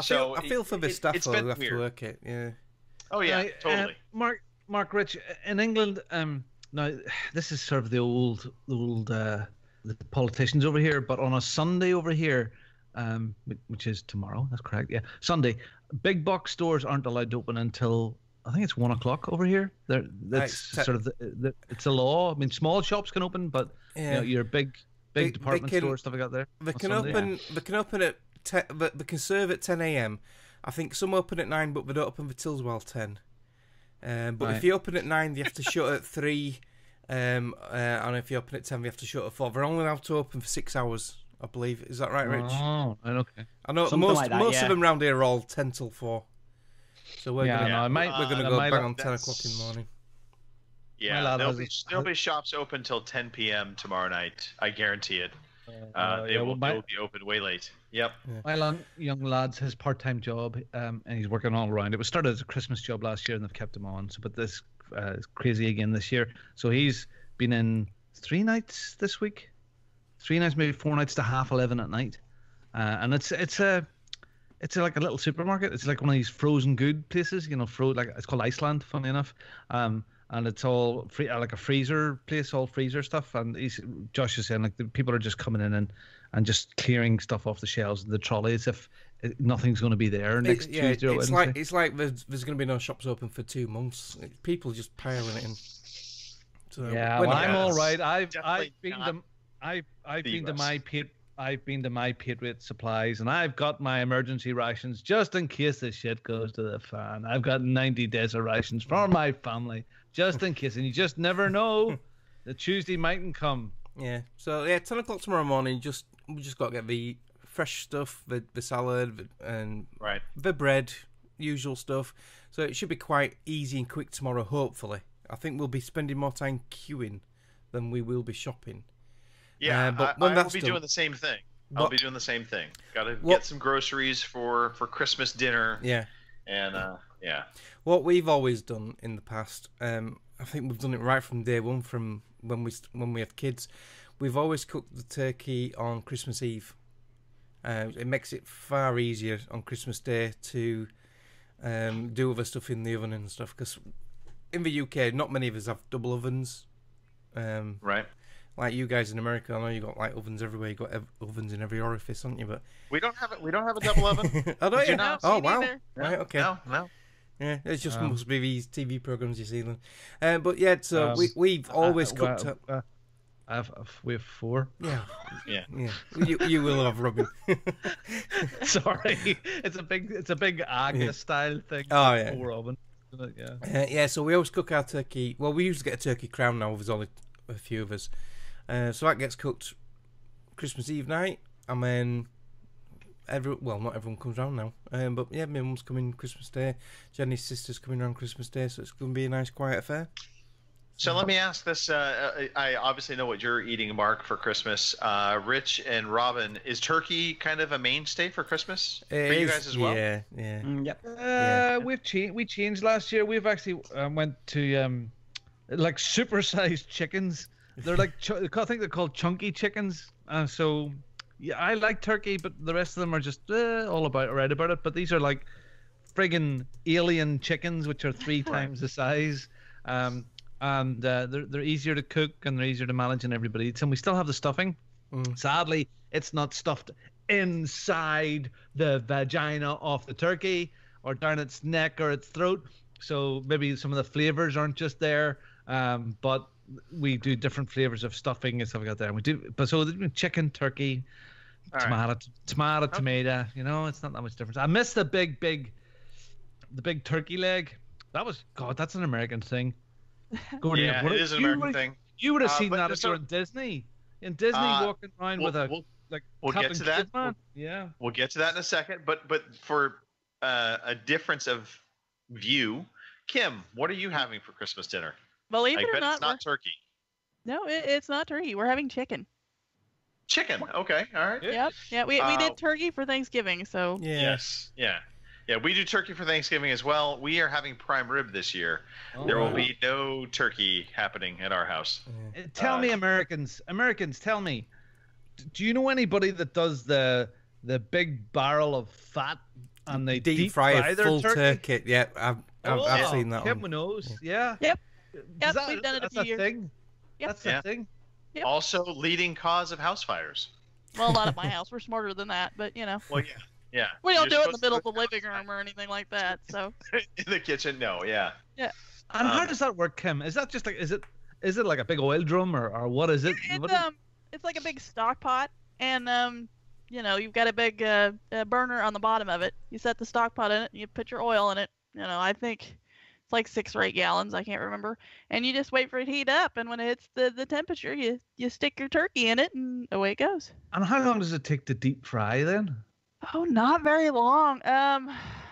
feel for the staff who have to work it. Yeah. Oh yeah, totally. Mark Rich, in England, now this is sort of the old the politicians over here, but on a Sunday over here, which is tomorrow, that's correct, Sunday, big box stores aren't allowed to open until I think it's 1 o'clock over here. That's sort of it's a law. I mean, small shops can open, but your big department stores, stuff like that there. They can open. They can open at they can serve at 10 a.m. I think some open at 9, but they don't open for till 10. But if you open at 9, you have to shut at 3. And if you open at 10, we have to shut at 4. They're only allowed to open for 6 hours, I believe. Is that right, Rich? Oh, okay. I know most of them around here are all 10 till 4. So we're going to go bang on 10 o'clock in the morning. Yeah, there'll be shops open till 10 p.m. tomorrow night. I guarantee it. They will be open way late. Yep. Yeah. My young lad's his part-time job, and he's working all around. It was started as a Christmas job last year, and they've kept him on. But this is crazy again this year. So he's been in 3 nights this week. 3 nights, maybe 4 nights to 11:30 at night. And it's like a little supermarket. It's like one of these frozen good places, it's called Iceland, funny enough. And it's all free, like a freezer place, all freezer stuff. And Josh is saying like the people are just coming in and just clearing stuff off the shelves and the trolleys if nothing's going to be there next Tuesday or Wednesday. It's like there's going to be no shops open for 2 months. People just piling it in. So Yeah, we're well, not I'm bad. all right. Definitely not I've the been to US. I've been to my Patriot Supplies, and I've got my emergency rations just in case the shit goes to the fan. I've got 90 days of rations for my family just in case, and you just never know. The Tuesday mightn't come. Yeah. So yeah, 10 o'clock tomorrow morning. We just got to get the fresh stuff, the salad, and Right. the bread, usual stuff. So it should be quite easy and quick tomorrow. Hopefully, I think we'll be spending more time queuing than we will be shopping. Yeah, but I when will that's be done- doing the same thing. I'll What- be doing the same thing. Got to What- get some groceries for Christmas dinner. Yeah. And yeah. What we've always done in the past, I think we've done it right from day one, from when we have kids. We've always cooked the turkey on Christmas Eve. It makes it far easier on Christmas Day to do other stuff in the oven and stuff. Because in the UK, not many of us have double ovens. Right. Like you guys in America, I know you got like ovens everywhere. You got ovens in every orifice, haven't you? But We don't have it. We don't have a double oven. oh, don't Did you? you not? Oh Me wow! neither. Right, okay. No. Yeah, it's just must be these TV programs you see them. But yeah, so we've always cooked up. We have 4. Yeah, Yeah. yeah. You will have Robin. Sorry, it's a big Aga style thing. Oh, yeah. 4 oven. Isn't it? Yeah. Yeah, so we always cook our turkey. Well, we usually get a turkey crown now. There's only a few of us, so that gets cooked Christmas Eve night, and then not everyone comes round now. But yeah, my mum's coming Christmas Day. Jenny's sister's coming around Christmas Day, so it's going to be a nice quiet affair. So let me ask this. I obviously know what you're eating, Mark, for Christmas. Rich and Robin, is turkey kind of a mainstay for Christmas for you guys as well? Yeah, yeah. Yep. We changed last year. We've actually went to like supersized chickens. They're like I think they're called chunky chickens. So yeah, I like turkey, but the rest of them are just all about right about it. But these are like friggin' alien chickens, which are 3 times the size. And they're easier to cook and they're easier to manage, and everybody eats them. We still have the stuffing. Sadly, it's not stuffed inside the vagina of the turkey or down its neck or its throat. So maybe some of the flavors aren't just there. But we do different flavors of stuffing and stuff like that there. And we do, but so chicken, turkey, All tomato, tomato. You know, it's not that much difference. I miss the big turkey leg. That's an American thing. Gordon, Yeah, it is an American thing. You would have seen but that if so- you were in Disney. In Disney, walking around with a we'll get Captain to that. Kidman. Yeah. We'll get to that in a second. But for a difference of view, Kim, what are you having for Christmas dinner? Believe I it or bet not, it's not turkey. it's not turkey. We're having chicken. Chicken. Okay. All right. Yep. Yeah, we did turkey for Thanksgiving, so Yeah. Yes. Yeah. Yeah, we do turkey for Thanksgiving as well. We are having prime rib this year. There will be no turkey happening at our house. Tell me, Americans, tell me, do you know anybody that does the big barrel of fat and they Deep fry a their full turkey? Yeah, I've seen that Kim one. knows. Yeah. Yep. Yep, That- we've done it a that's few a years. thing. Yep. That's Yeah. a thing. Yep. Also, leading cause of house fires. Well, not at my house. We're smarter than that, but you know, Well, yeah. we don't You're do it in the supposed middle to of the living room or anything like that. So in the kitchen. No, yeah. And how does that work, Kim? Is that just like is it like a big oil drum or what is it? it's like a big stock pot, and you've got a big burner on the bottom of it. You set the stock pot in it, and you put your oil in it. I think it's like 6 or 8 gallons. I can't remember. And you just wait for it to heat up, and when it hits the temperature, you stick your turkey in it, and away it goes. And how long does it take to deep fry then? Oh, not very long. I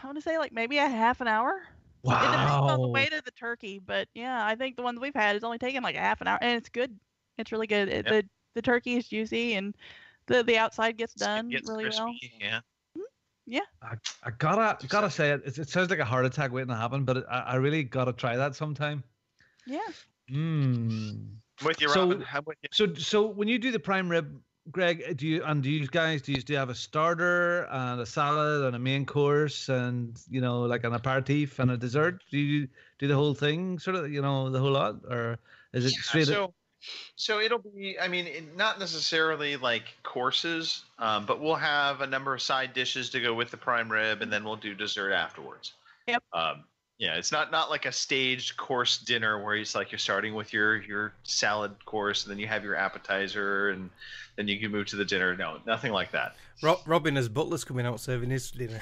want to say like maybe a half an hour. It depends on the weight of the turkey, but yeah, I think the ones we've had has only taken like a half an hour, and it's good. It's really good. The turkey is juicy, and the outside gets done It gets really crispy, well. Yeah. Yeah. I gotta say it sounds like a heart attack waiting to happen, but I really gotta try that sometime. Yeah. With you, So- Robin. I'm with you. So when you do the prime rib, Greg, do you have a starter and a salad and a main course and like an aperitif and a dessert? Do you do the whole thing, sort of, the whole lot, or is it straight? So it'll be, not necessarily like courses, but we'll have a number of side dishes to go with the prime rib, and then we'll do dessert afterwards. Yep. Yeah, it's not like a staged course dinner where it's like you're starting with your salad course, and then you have your appetizer, and then you can move to the dinner. No, nothing like that. Robin as butler's coming out serving his dinner.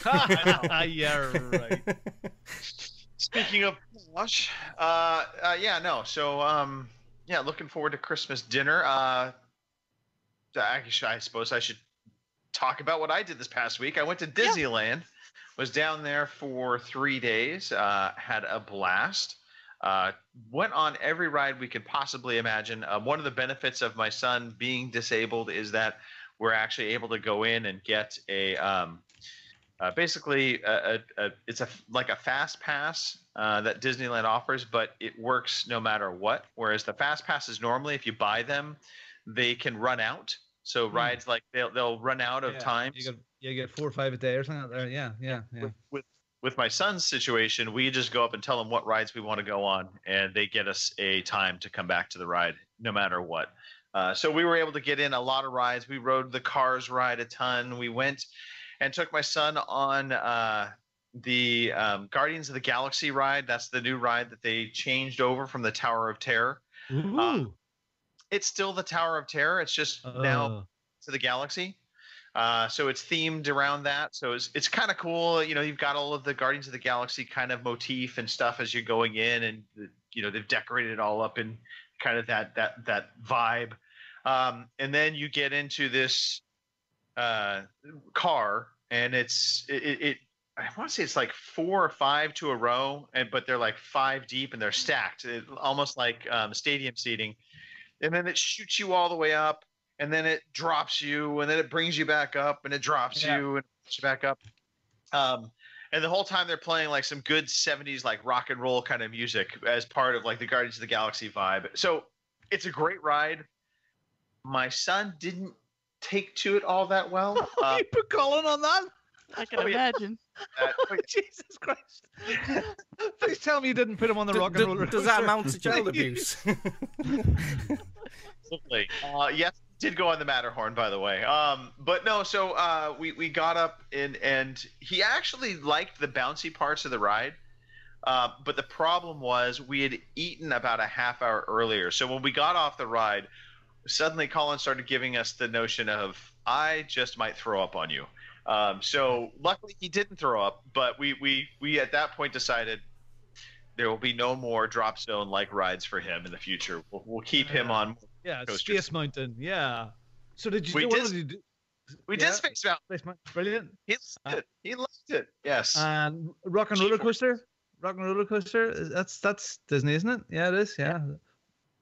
Yeah, right. Speaking of wash, looking forward to Christmas dinner. Actually, I suppose I should talk about what I did this past week. I went to Disneyland. Was down there for 3 days, had a blast, went on every ride we could possibly imagine. One of the benefits of my son being disabled is that we're actually able to go in and get it's like a fast pass that Disneyland offers, but it works no matter what. Whereas the fast passes normally, if you buy them, they can run out. So rides like they'll run out of time. You get 4 or 5 a day or something out there. Yeah. With my son's situation, we just go up and tell them what rides we want to go on, and they get us a time to come back to the ride no matter what. So we were able to get in a lot of rides. We rode the Cars ride a ton. We went and took my son on the Guardians of the Galaxy ride. That's the new ride that they changed over from the Tower of Terror. It's still the Tower of Terror. It's just now to the Galaxy. So it's themed around that. So it's kind of cool. You know, you've got all of the Guardians of the Galaxy kind of motif and stuff as you're going in, and they've decorated it all up in kind of that vibe. And then you get into this car, and it I want to say it's like 4 or 5 to a row, but they're like 5 deep and they're stacked, almost like stadium seating. And then it shoots you all the way up, and then it drops you, and then it brings you back up, and it drops you, and puts you back up. And the whole time they're playing like some good 70s like rock and roll kind of music as part of like the Guardians of the Galaxy vibe. So it's a great ride. My son didn't take to it all that well. You put Colin on that? I can imagine. Jesus Christ. Please tell me you didn't put him on the rock and roller coaster. Does that amount to child abuse? Yes, did go on the Matterhorn, by the way. But no, so we got up and he actually liked the bouncy parts of the ride. But the problem was we had eaten about a half hour earlier. So when we got off the ride, suddenly Colin started giving us the notion of, I just might throw up on you. So luckily he didn't throw up, but we at that point decided there will be no more drop zone like rides for him in the future. We'll keep him on. Yeah, Space Mountain. Yeah. So did you? We did Space Mountain. Space Mountain. Brilliant. He loved it. He loved it. Yes. And Rock and Roller Coaster. Rock and Roller Coaster. That's Disney, isn't it? Yeah, it is. Yeah.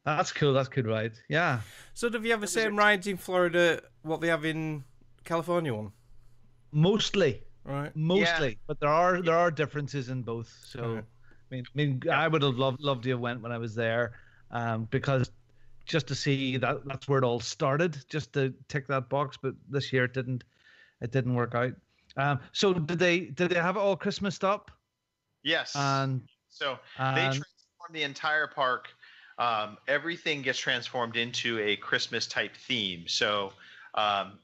That's cool. That's a good ride. Yeah. So do you have the same rides in Florida? What they have in California? One. Mostly. Right. Mostly, but there are differences in both. So, I mean, I would have loved to have went when I was there, because just to see that's where it all started, just to tick that box. But this year it didn't work out. So did they have it all Christmased up? Yes. And so they transformed the entire park. Everything gets transformed into a Christmas type theme. So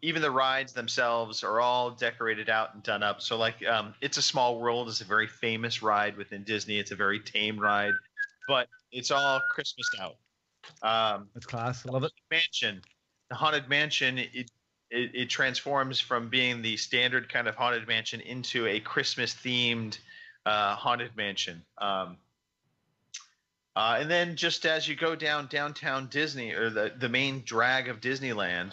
even the rides themselves are all decorated out and done up. So like It's a Small World is a very famous ride within Disney. It's a very tame ride, but it's all Christmased out. It's class. I love it. The Haunted Mansion, it transforms from being the standard kind of Haunted Mansion into a Christmas themed Haunted Mansion. And then just as you go downtown Disney, or the main drag of Disneyland,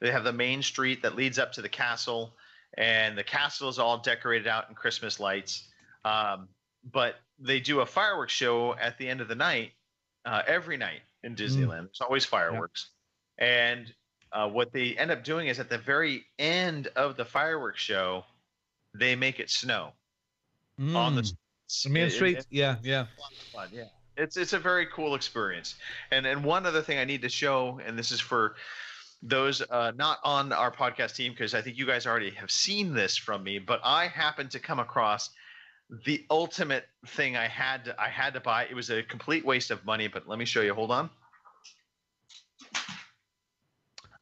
they have the main street that leads up to the castle, and the castle is all decorated out in Christmas lights. But they do a fireworks show at the end of the night, every night in Disneyland. There's always fireworks. Yeah. And what they end up doing is at the very end of the fireworks show, they make it snow on the main street. Yeah. Fun, yeah. It's a very cool experience. And one other thing I need to show, and this is for those not on our podcast team, because I think you guys already have seen this from me, but I happened to come across the ultimate thing I had to buy. It was a complete waste of money, but let me show you. Hold on.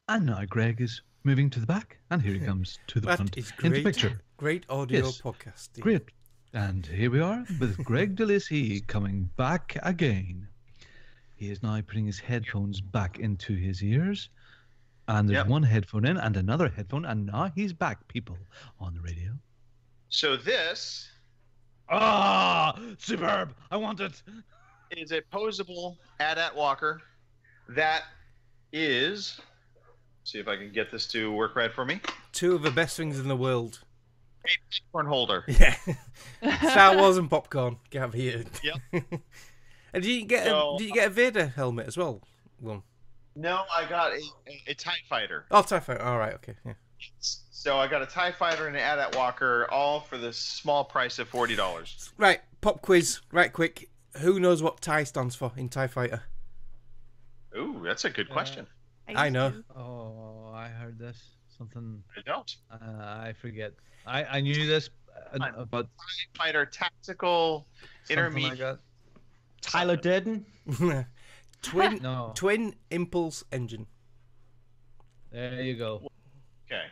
And now Greg is moving to the back, and here he comes to the front. That is great. In the picture. Great audio podcast. Great. And here we are with Greg DeLisi coming back again. He is now putting his headphones back into his ears. And there's one headphone in and another headphone. And now he's back, people, on the radio. So this... superb. I want it. Is a posable AT-AT walker that is... See if I can get this to work right for me. Two of the best things in the world. A popcorn holder. Yeah. Star Wars and popcorn. Get out of here. Yep. And did you get a Vader helmet as well? One. No, I got a TIE Fighter. Oh, TIE Fighter. All right, okay. Yeah. So I got a TIE Fighter and an AT-AT walker, all for the small price of $40. Right, pop quiz, right quick. Who knows what TIE stands for in TIE Fighter? Ooh, that's a good question. I know. Oh, I heard this. Something. I don't. I forget. I knew this, but TIE Fighter Tactical Intermediate. Like Tyler Durden. Twin impulse engine. There you go. Okay.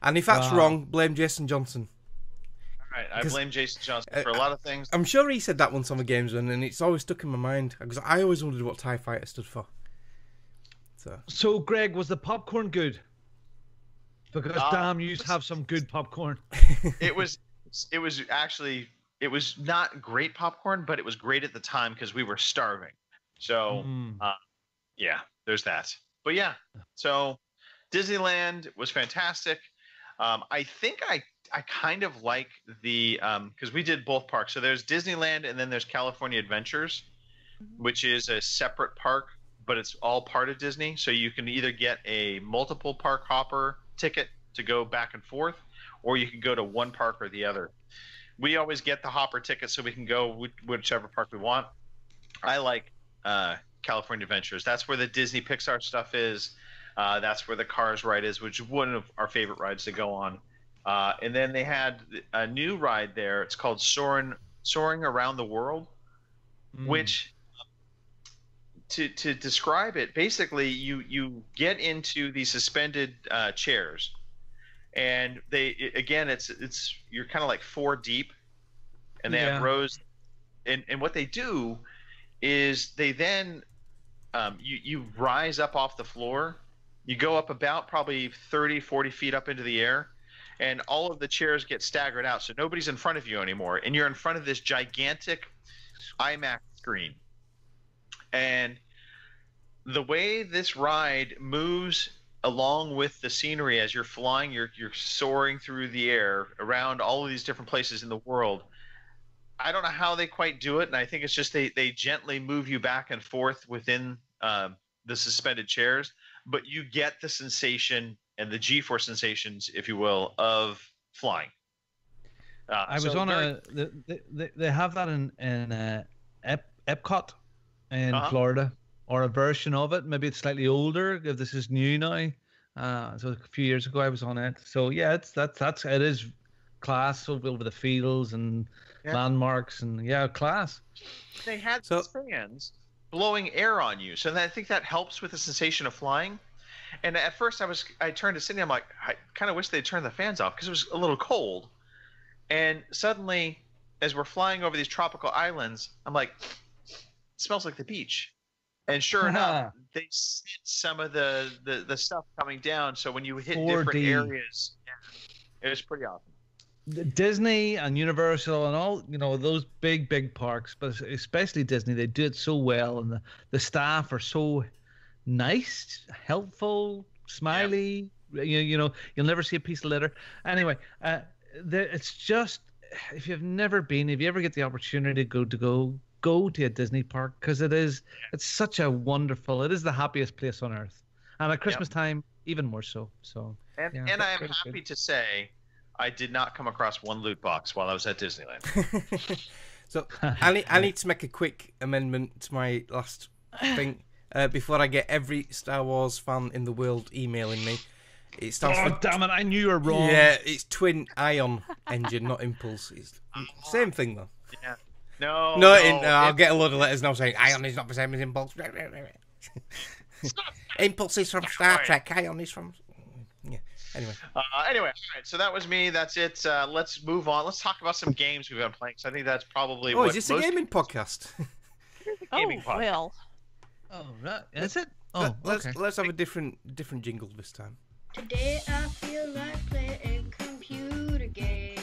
And if that's wrong, blame Jason Johnson. All right, I blame Jason Johnson for a lot of things. I'm sure he said that once on the Games Run, and it's always stuck in my mind because I always wondered what TIE Fighter stood for. So Greg, was the popcorn good? Because damn, you have some good popcorn. It was actually, it was not great popcorn, but it was great at the time because we were starving. So, yeah, there's that. But yeah, so Disneyland was fantastic. I think I kind of like the, because we did both parks. So there's Disneyland and then there's California Adventures, which is a separate park, but it's all part of Disney. So you can either get a multiple park hopper ticket to go back and forth, or you can go to one park or the other. We always get the hopper ticket so we can go whichever park we want. I like California Adventures. That's where the Disney Pixar stuff is. That's where the Cars ride is, which is one of our favorite rides to go on. And then they had a new ride there. It's called Soaring Around the World, which to describe it, basically you get into these suspended chairs, and it's you're kind of like 4 deep, and they have rows, and what they do is they then you rise up off the floor. You go up about probably 30-40 feet up into the air, and all of the chairs get staggered out, so nobody's in front of you anymore, and you're in front of this gigantic IMAX screen. And the way this ride moves along with the scenery as you're flying, you're soaring through the air around all of these different places in the world. I don't know how they quite do it, and I think it's just they gently move you back and forth within the suspended chairs, but you get the sensation and the G-force sensations, if you will, of flying. I was on they have that in Epcot in Florida, or a version of it. Maybe it's slightly older if this is new now. So a few years ago I was on it. So yeah, it is class over the fields and landmarks and class. They had these fans blowing air on you, so I think that helps with the sensation of flying. And at first I turned to Cindy, I'm like, I kind of wish they'd turn the fans off because it was a little cold. And suddenly, as we're flying over these tropical islands, I'm like, it smells like the beach. And sure enough, they sense some of the stuff coming down. So when you hit 4D. different areas, it was pretty awesome. Disney and Universal and all, those big parks, but especially Disney, they do it so well, and the staff are so nice, helpful, smiley. You'll never see a piece of litter. Anyway, it's just, if you've never been, if you ever get the opportunity to go to a Disney park, because it's such a wonderful, it is the happiest place on earth, and at Christmas time even more so. And I am happy to say I did not come across one loot box while I was at Disneyland. So I need to make a quick amendment to my last thing before I get every Star Wars fan in the world emailing me. It stands for, damn it, I knew you were wrong. Yeah, it's Twin Ion Engine, not Impulse. It's same thing though. Yeah. No, I'll get a load of letters now saying Ion is not the same as Impulse. Impulse is from Star Trek. Ion is from... Yeah. Anyway, all right. So that was me. That's it. Let's move on. Let's talk about some games we've been playing. Because I think that's probably is this a gaming podcast? Gaming podcast. Well. Oh, right. Is it? Oh, okay. Let's have a different jingle this time. Today I feel like playing computer games.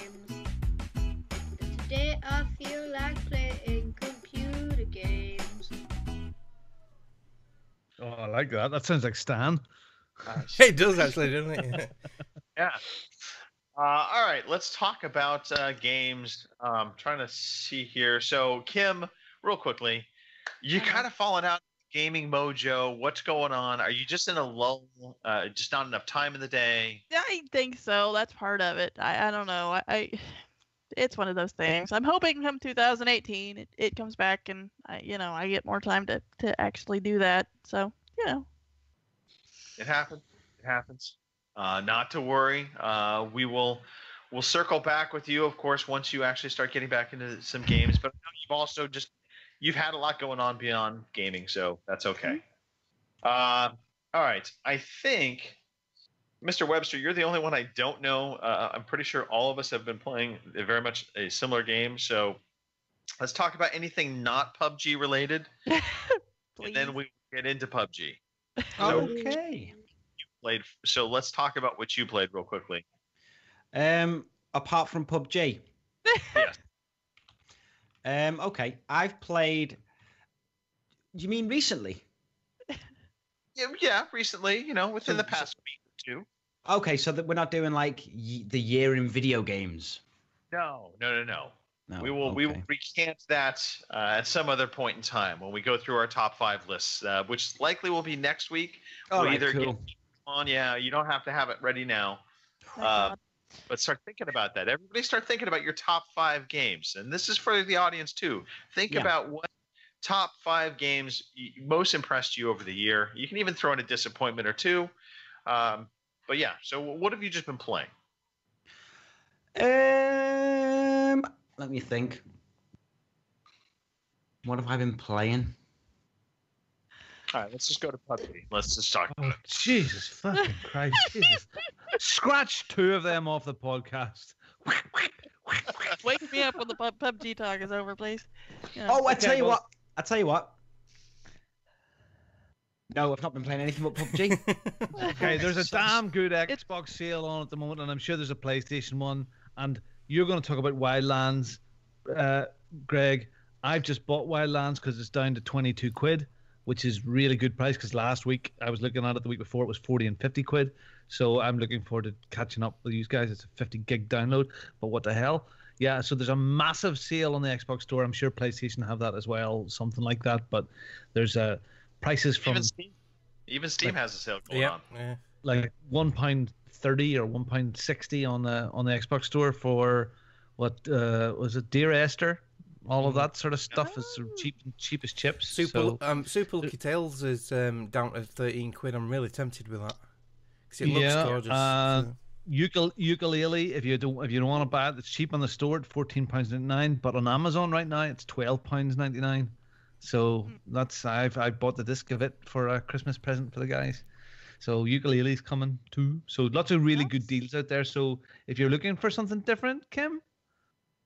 Today I feel like playing computer games. Oh, I like that. That sounds like Stan. It does actually, doesn't it? Yeah. All right, let's talk about games. Trying to see here. So, Kim, real quickly, you kind of fallen out of Gaming Mojo. What's going on? Are you just in a lull? Just not enough time in the day? I think so. That's part of it. I don't know. It's one of those things. I'm hoping come 2018 it comes back and I get more time to actually do that. So, It happens. It happens. Not to worry. We'll circle back with you, of course, once you actually start getting back into some games. But you've also you've had a lot going on beyond gaming, so that's okay. All right. I think, Mr. Webster, you're the only one I don't know. I'm pretty sure all of us have been playing very much a similar game. So let's talk about anything not PUBG related, and then we get into PUBG. Okay. So let's talk about what you played real quickly. Apart from PUBG. Yes. Okay. I've played. Do you mean recently? Yeah, recently. Within the past week or two. Okay, so that we're not doing like the year in video games. No. No, We will recant that at some other point in time when we go through our top 5 lists, which likely will be next week. All we'll right, cool. get on. Yeah, you don't have to have it ready now. But start thinking about that. Everybody start thinking about your top 5 games. And this is for the audience too. Think about what top 5 games most impressed you over the year. You can even throw in a disappointment or two. But yeah, so what have you just been playing? Let me think. What have I been playing? All right, let's just go to PUBG. Let's just talk about it. Jesus fucking Christ. Jesus. Scratch 2 of them off the podcast. wake me up when the PUBG talk is over, please. Oh, I tell you what. No, I've not been playing anything but PUBG. Okay, there's a damn good Xbox sale on at the moment, and I'm sure there's a PlayStation one. And you're going to talk about Wildlands, Greg. I've just bought Wildlands because it's down to 22 quid, which is really good price. Because last week I was looking at it, the week before it was 40 and 50 quid. So I'm looking forward to catching up with you guys. It's a 50 gig download, but what the hell? Yeah, so there's a massive sale on the Xbox Store. I'm sure PlayStation have that as well, something like that. But there's prices from even Steam has a sale going on. Yeah. Like £1.30 or £1.60 on the Xbox Store for what was it, Dear Esther? All of that sort of stuff is cheap as chips. Super Lucky Tales is down to 13 quid. I'm really tempted with that because it looks gorgeous. Ukulele, if you don't want to buy it, it's cheap on the store at £14.99, but on Amazon right now it's £12.99. So that's I bought the disc of it for a Christmas present for the guys. So ukulele's coming too. So lots of really good deals out there. So if you're looking for something different, Kim,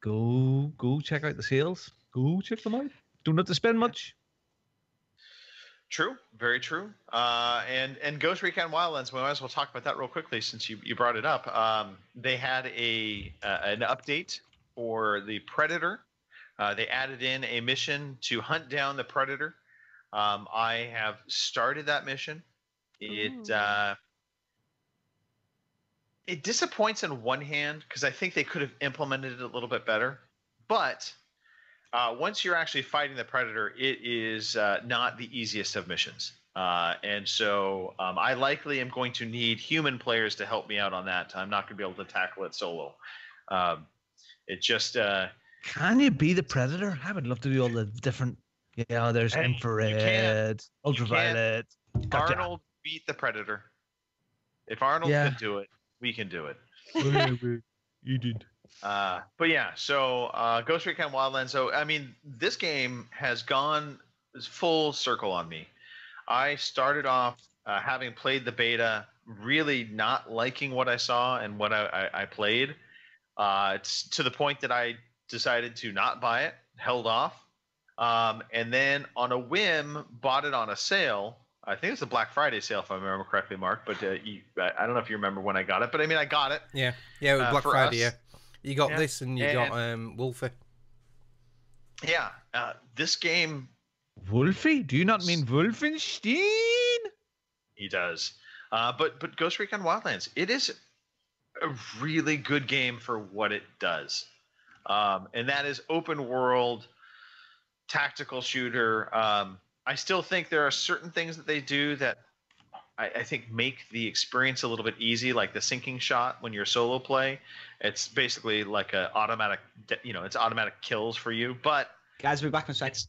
go check out the sales. Go check them out. Don't have to spend much. True, very true. And Ghost Recon Wildlands, we might as well talk about that real quickly since you brought it up. They had an update for the Predator. They added in a mission to hunt down the Predator. I have started that mission. It disappoints on one hand because I think they could have implemented it a little bit better. But once you're actually fighting the Predator, it is not the easiest of missions. And so I likely am going to need human players to help me out on that. I'm not going to be able to tackle it solo. It just... Can you be the Predator? I would love to do all the different... Yeah, there's infrared, ultraviolet. Arnold beat the Predator. If Arnold can do it, we can do it. You did. But yeah, so Ghost Recon Wildlands. So I mean, this game has gone full circle on me. I started off having played the beta really not liking what I saw and what I played. It's to the point that I decided to not buy it, held off, and then on a whim bought it on a sale. I think it's a Black Friday sale, if I remember correctly, Mark. But I don't know if you remember when I got it, but I mean, I got it. Yeah, it was Black Friday. Yeah, you got this, and you got Wolfie. Yeah, this game. Wolfie? Do you not mean Wolfenstein? He does. But Ghost Recon Wildlands, it is a really good game for what it does. And that is open world, tactical shooter. I still think there are certain things that they do that I think make the experience a little bit easy, like the sinking shot when you're solo play. It's basically like a automatic, it's automatic kills for you. But guys, we'll be back in a second.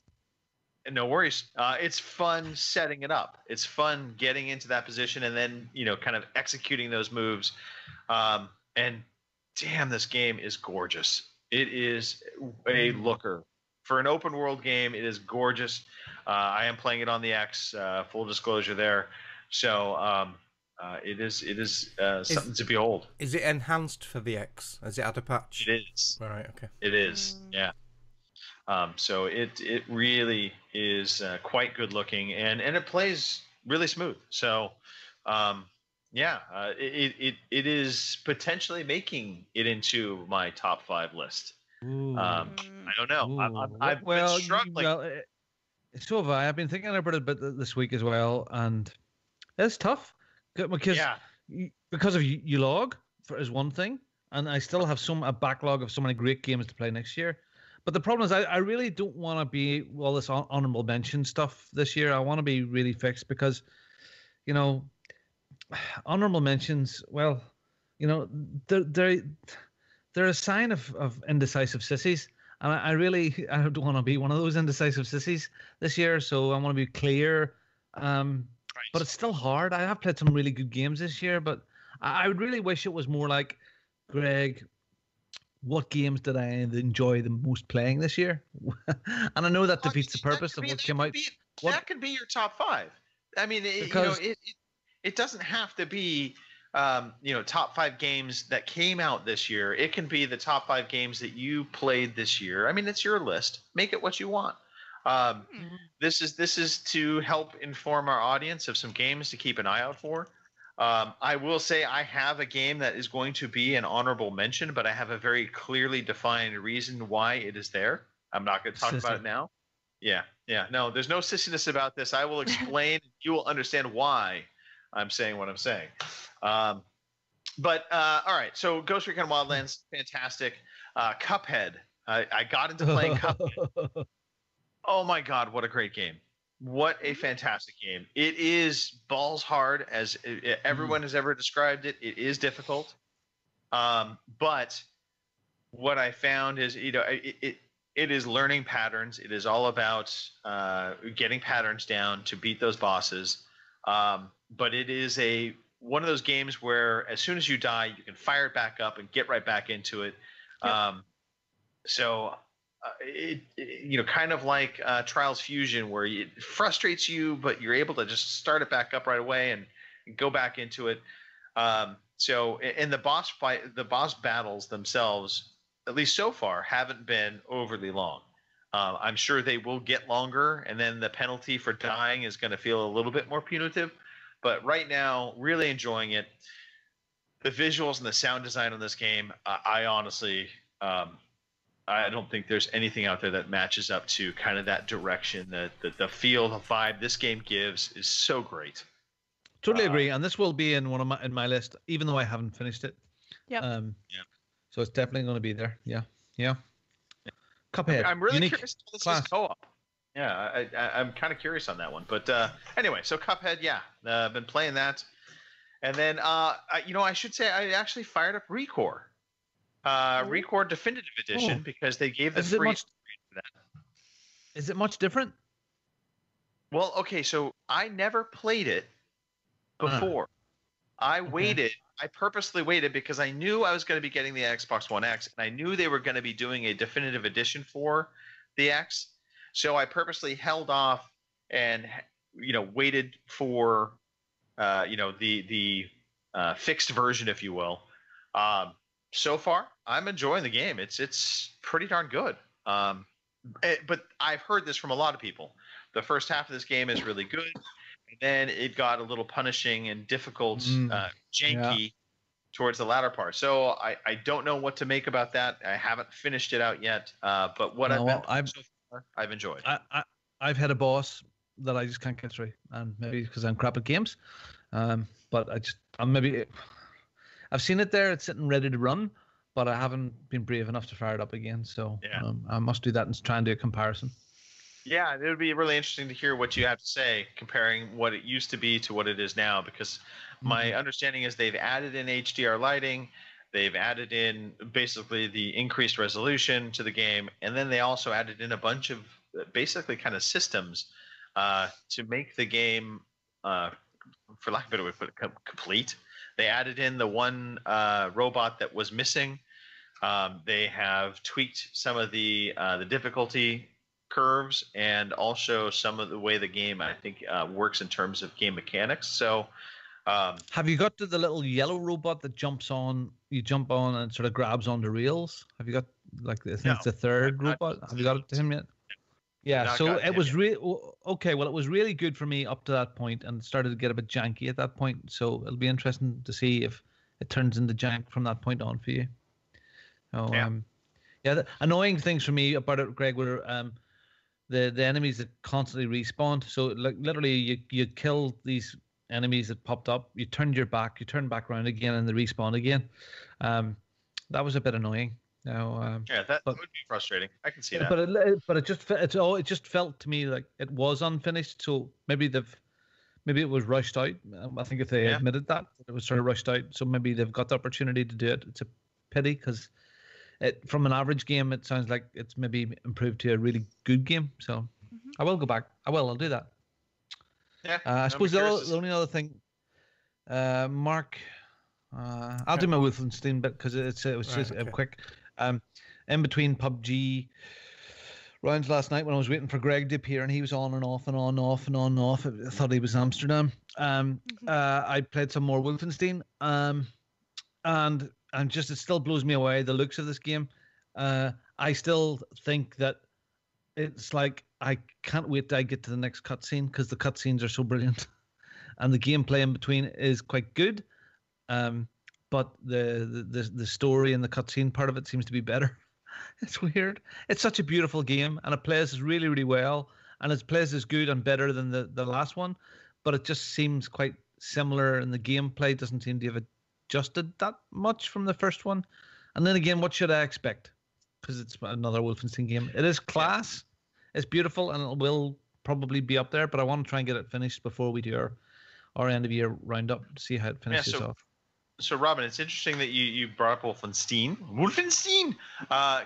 No worries. It's fun setting it up. It's fun getting into that position and then, kind of executing those moves. And damn, this game is gorgeous. It is a looker. For an open world game, it is gorgeous. I am playing it on the X, full disclosure there. So it is something to behold. Is it enhanced for the X? Has it had a patch? It is. All right, okay. It is, yeah. So it really is quite good looking, and it plays really smooth. So it is potentially making it into my top 5 list. I don't know. I've been struggling. So have I. I've been thinking about it a bit this week as well, and it's tough because of ULOG is one thing, and I still have a backlog of so many great games to play next year. But the problem is I really don't want to be all this honorable mention stuff this year. I want to be really fixed because, honorable mentions, well, they're a sign of indecisive sissies. And I don't want to be one of those indecisive sissies this year. So I want to be clear. But it's still hard. I have played some really good games this year, but I would really wish it was more like, Greg, what games did I enjoy the most playing this year? And I know that defeats the purpose of what came out. That could be your top 5. I mean, it doesn't have to be, top 5 games that came out this year. It can be the top 5 games that you played this year. I mean, it's your list. Make it what you want. This is to help inform our audience of some games to keep an eye out for. I will say I have a game that is going to be an honorable mention, but I have a very clearly defined reason why it is there. I'm not going to talk about it now. Yeah. No, there's no sissiness about this. I will explain. You will understand why I'm saying what I'm saying. All right. So Ghost Recon Wildlands, fantastic. Cuphead. I got into playing Cuphead. Oh my God, what a great game. What a fantastic game. It is balls hard, as everyone has ever described it. It is difficult. But what I found is, it is learning patterns. It is all about getting patterns down to beat those bosses. But it is one of those games where as soon as you die, you can fire it back up and get right back into it. Yep. Kind of like Trials Fusion, where it frustrates you, but you're able to just start it back up right away and go back into it. And the boss battles themselves, at least so far, haven't been overly long. I'm sure they will get longer, and then the penalty for dying is going to feel a little bit more punitive. But right now, really enjoying it. The visuals and the sound design on this game, I honestly, I don't think there's anything out there that matches up to kind of that direction. The feel, the vibe this game gives is so great. Totally agree, and this will be in my list, even though I haven't finished it. Yeah. So it's definitely going to be there. Yeah. Cuphead. I'm really curious how this is co-op. Yeah, I'm kind of curious on that one. But anyway, so Cuphead, I've been playing that. And then, I should say I actually fired up ReCore. ReCore Definitive Edition, because they gave the free for that. Is it much different? Well, okay, so I never played it before. I waited. I purposely waited because I knew I was going to be getting the Xbox One X, and I knew they were going to be doing a Definitive Edition for the X. So I purposely held off and, waited for, the fixed version, if you will. So far, I'm enjoying the game. It's pretty darn good. But I've heard this from a lot of people. The first half of this game is really good, and then it got a little punishing and difficult, janky towards the latter part. So I don't know what to make about that. I haven't finished it out yet, but what so far, I've enjoyed. I've had a boss that I just can't get through, and maybe because I'm crap at games, but I've seen it there. It's sitting ready to run, but I haven't been brave enough to fire it up again. So I must do that and try and do a comparison. Yeah, it would be really interesting to hear what you have to say, comparing what it used to be to what it is now, because my understanding is they've added in HDR lighting, they've added in basically the increased resolution to the game, and then they also added in a bunch of basically kind of systems to make the game, for lack of a better way to put it, complete. They added in the one robot that was missing. They have tweaked some of the difficulty curves and also some of the way the game, I think, works in terms of game mechanics. So have you got to the little yellow robot that jumps on? You jump on and sort of grabs onto rails. Have you got like I think it's the third robot? Have you got it to him yet? Yeah. So it was really okay. Well, it was really good for me up to that point, and it started to get a bit janky at that point. So it'll be interesting to see if it turns into jank from that point on for you. So, the annoying things for me about it, Greg, were the enemies that constantly respawned. So like literally you kill these enemies that popped up, you turned your back, you turn back around again, and they respawn again. That was a bit annoying. Now, that would be frustrating. I can see that. But it just felt to me like it was unfinished. So maybe it was rushed out. I think if they admitted that it was sort of rushed out, so maybe they've got the opportunity to do it. It's a pity because from an average game, it sounds like it's maybe improved to a really good game. So I will go back. I'll do that. Yeah. I suppose the only other thing, Mark, I'll do my Wolfenstein bit because it was just quick. In between PUBG rounds last night when I was waiting for Greg to appear, and he was on and off and on, off and on and off. I thought he was Amsterdam. I played some more Wolfenstein, and just it still blows me away the looks of this game. I still think that it's like I can't wait till I get to the next cutscene because the cutscenes are so brilliant, and the gameplay in between is quite good. But the story and the cutscene part of it seems to be better. It's weird. It's such a beautiful game, and it plays really, really well, and it plays as good and better than the last one. But it just seems quite similar, and the gameplay doesn't seem to have adjusted that much from the first one. And then again, what should I expect? Because it's another Wolfenstein game. It is class. It's beautiful, and it will probably be up there. But I want to try and get it finished before we do our end of year roundup to see how it finishes off. So, Robin, it's interesting that you brought up Wolfenstein,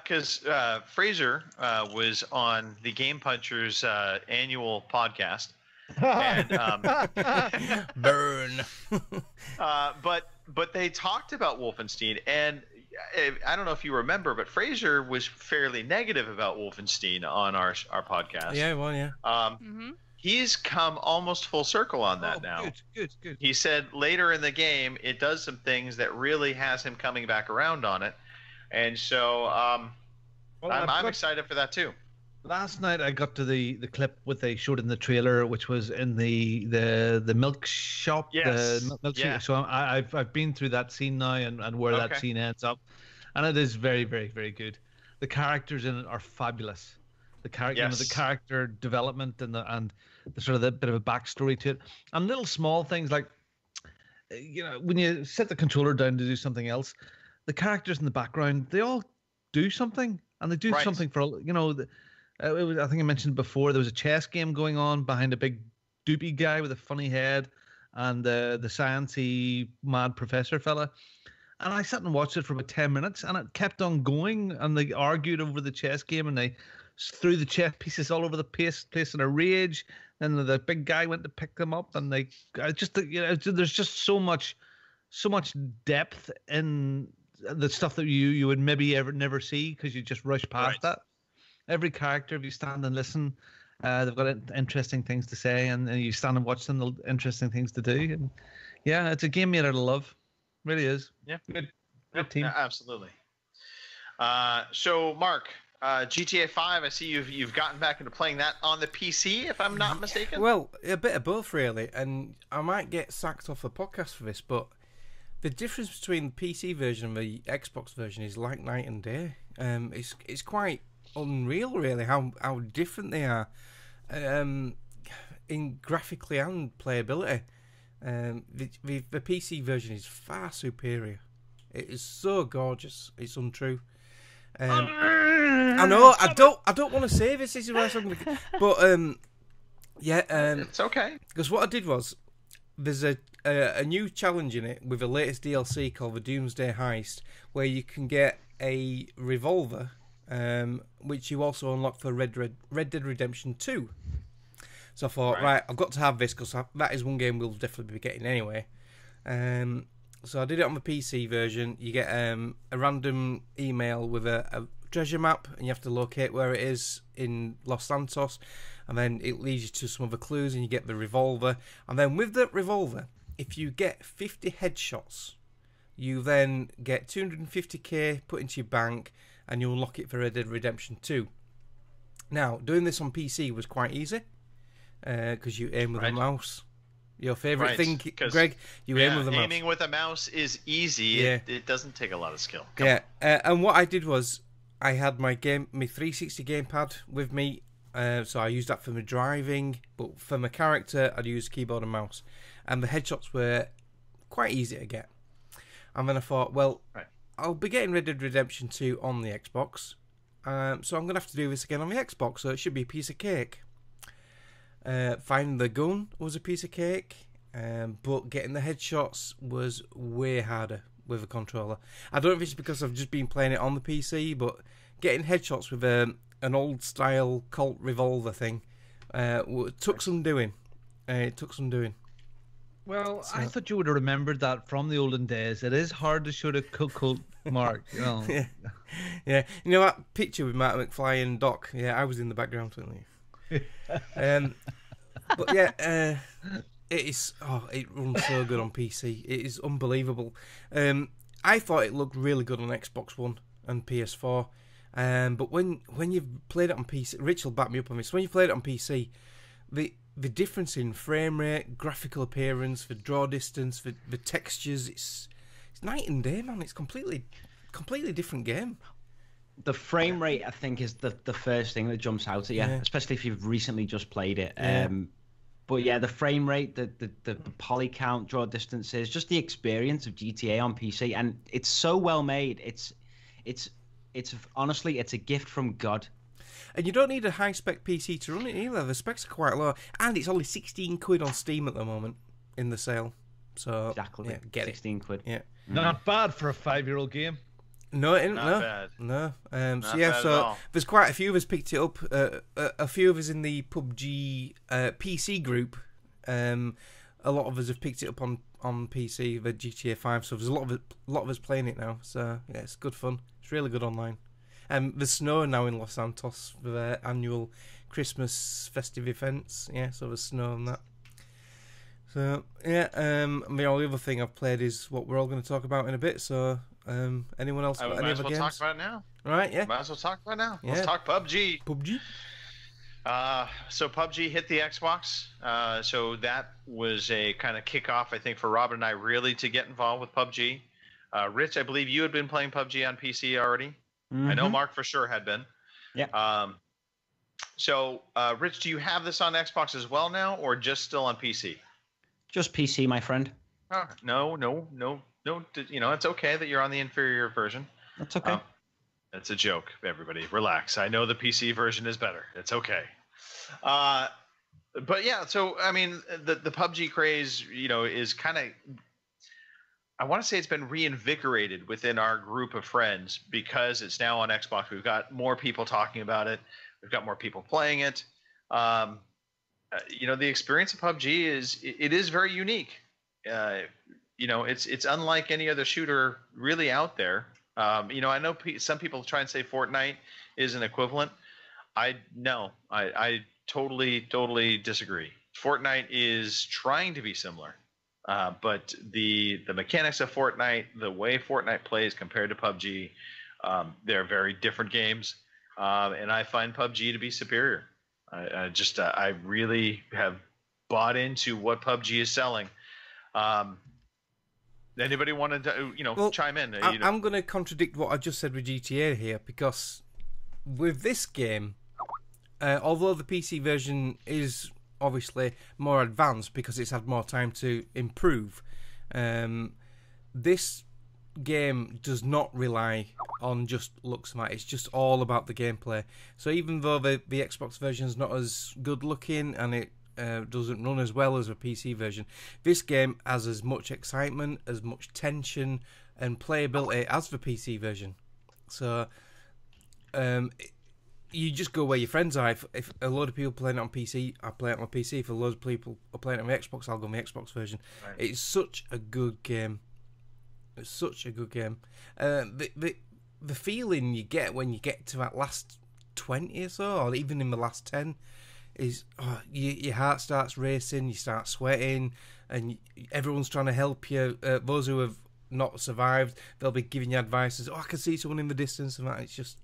because Fraser was on the Game Punchers annual podcast, and burn. But they talked about Wolfenstein, and I don't know if you remember, but Fraser was fairly negative about Wolfenstein on our podcast. Yeah, well, yeah. He's come almost full circle on that now. Good. He said later in the game, it does some things that really has him coming back around on it. And so I'm excited for that too. Last night I got to the clip what they showed in the trailer, which was in the milk shop. Yes. The milk shop. So I've been through that scene now and where that scene ends up. And it is very, very, very good. The characters in it are fabulous. The character, the character development and the sort of the bit of a backstory to it, and little small things like, when you set the controller down to do something else, the characters in the background, they all do something, and they do something for I think I mentioned before there was a chess game going on behind a big doopy guy with a funny head, and the sciencey mad professor fella. And I sat and watched it for about 10 minutes, and it kept on going, and they argued over the chess game, and they threw the chess pieces all over the place in a rage. Then the big guy went to pick them up, and there's just so much depth in the stuff that you would maybe never see because you just rush past that. Every character, if you stand and listen, they've got interesting things to say, and you stand and watch them, interesting things to do. And yeah, it's a game made out of love. Really is. Yeah. Good Yep, team. absolutely. So, Mark, GTA 5, I see you've gotten back into playing that on the PC, if I'm not mistaken. Well, a bit of both, really. And I might get sacked off the podcast for this, but the difference between the PC version and the Xbox version is like night and day. It's quite unreal, really, how different they are in graphically and playability. The PC version is far superior. It is so gorgeous. It's untrue. I know. I don't want to say this. This is where I'm going, but it's okay. Because what I did was, there's a new challenge in it with the latest DLC called the Doomsday Heist, where you can get a revolver, which you also unlock for Red Dead Redemption 2. So I thought, right, I've got to have this because that is one game we'll definitely be getting anyway. So I did it on the PC version. You get a random email with a treasure map, and you have to locate where it is in Los Santos, and then it leads you to some other clues, and you get the revolver. And then with the revolver, if you get 50 headshots, you then get 250k put into your bank, and you unlock it for Red Dead Redemption 2. Now, doing this on PC was quite easy, because you aim with a mouse. Your favourite thing, Greg, you aim with a mouse. Aiming with a mouse is easy. Yeah. It doesn't take a lot of skill. And what I did was, I had my 360 gamepad with me, so I used that for my driving, but for my character, I'd use keyboard and mouse. And the headshots were quite easy to get. And then I thought, well, I'll be getting Red Dead Redemption 2 on the Xbox, so I'm going to have to do this again on the Xbox, so it should be a piece of cake. Finding the gun was a piece of cake, but getting the headshots was way harder with a controller. I don't know if it's because I've just been playing it on the PC, but getting headshots with an old style Colt revolver thing took some doing. It took some doing. Well, I thought you would have remembered that from the olden days. It is hard to shoot a Colt, Mark. You know. Yeah. You know that picture with Matt McFly and Doc? Yeah, I was in the background, certainly. But yeah, it is. Oh, it runs so good on PC. It is unbelievable. I thought it looked really good on Xbox One and PS4. But when you've played it on PC, Rich will back me up on this. When you played it on PC, the difference in frame rate, graphical appearance, the draw distance, the textures, it's night and day, man. It's completely different game. The frame rate, I think, is the first thing that jumps out at you, especially if you've recently just played it. But yeah, the frame rate, the poly count, draw distances, just the experience of GTA on PC, and it's so well made. It's honestly, it's a gift from God. And you don't need a high-spec PC to run it either. The specs are quite low, and it's only 16 quid on Steam at the moment in the sale. So exactly, yeah, get 16 quid. Yeah, not bad for a 5-year-old game. No, it isn't. Not bad. No. Not bad at all. There's quite a few of us picked it up. A few of us in the PUBG PC group. A lot of us have picked it up on PC, the GTA 5. So there's a lot of us playing it now. So yeah, it's good fun. It's really good online. There's snow now in Los Santos for their annual Christmas festive events. Yeah, so there's snow and that. So yeah, the only other thing I've played is what we're all going to talk about in a bit. So anyone else got any other games? Talk about it now. Right, yeah. Might as well talk about it now. Yeah. Let's talk PUBG. PUBG. So PUBG hit the Xbox. So that was a kind of kickoff, I think, for Robin and I really to get involved with PUBG. Rich, I believe you had been playing PUBG on PC already. Mm-hmm. I know Mark for sure had been. Yeah. So, Rich, do you have this on Xbox as well now, or just still on PC? Just PC, my friend. Oh, no. You know, it's okay that you're on the inferior version. That's okay. It's a joke, everybody. Relax. I know the PC version is better. It's okay. But yeah, so I mean, the PUBG craze, you know, is kind of, I want to say it's been reinvigorated within our group of friends because it's now on Xbox. We've got more people talking about it. We've got more people playing it. You know, the experience of PUBG is very unique. You know, it's unlike any other shooter really out there. You know, I know some people try and say Fortnite is an equivalent. I totally disagree. Fortnite is trying to be similar. But the mechanics of Fortnite, the way Fortnite plays compared to PUBG, they're very different games, and I find PUBG to be superior. I really have bought into what PUBG is selling. Anybody want to chime in? I'm going to contradict what I just said with GTA here, because with this game, although the PC version is obviously more advanced because it's had more time to improve, this game does not rely on just looks, Matt. It's just all about the gameplay. So even though the Xbox version is not as good looking and it doesn't run as well as a PC version, this game has as much excitement, as much tension and playability as the PC version. So you just go where your friends are. If a load of people playing it on PC, I play it on my PC. If a load of people are playing it on my Xbox, I'll go on my Xbox version. Right. It's such a good game. It's such a good game. The feeling you get when you get to that last 20 or so, or even in the last 10, is your heart starts racing, you start sweating, and everyone's trying to help you. Those who have not survived, they'll be giving you advice as, I can see someone in the distance, and that. It's just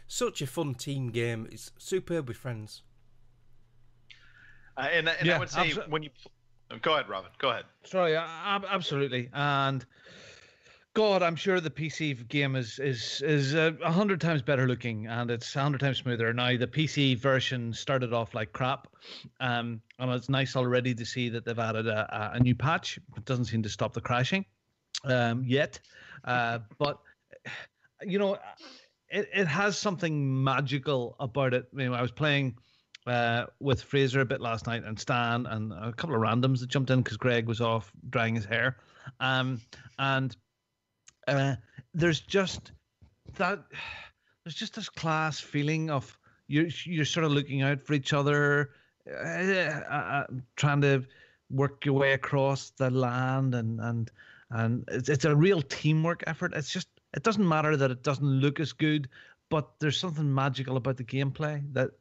such a fun team game. It's superb with friends. And I would say when you go ahead, Robin. Go ahead. Sorry, absolutely. And God, I'm sure the PC game is 100 times better looking, and it's 100 times smoother. Now, the PC version started off like crap, and it's nice already to see that they've added a new patch. It doesn't seem to stop the crashing yet, but it has something magical about it. I was playing with Fraser a bit last night, and Stan, and a couple of randoms that jumped in because Greg was off drying his hair, and there's just this class feeling of you're sort of looking out for each other, trying to work your way across the land, and it's a real teamwork effort. It doesn't matter that it doesn't look as good, but there's something magical about the gameplay that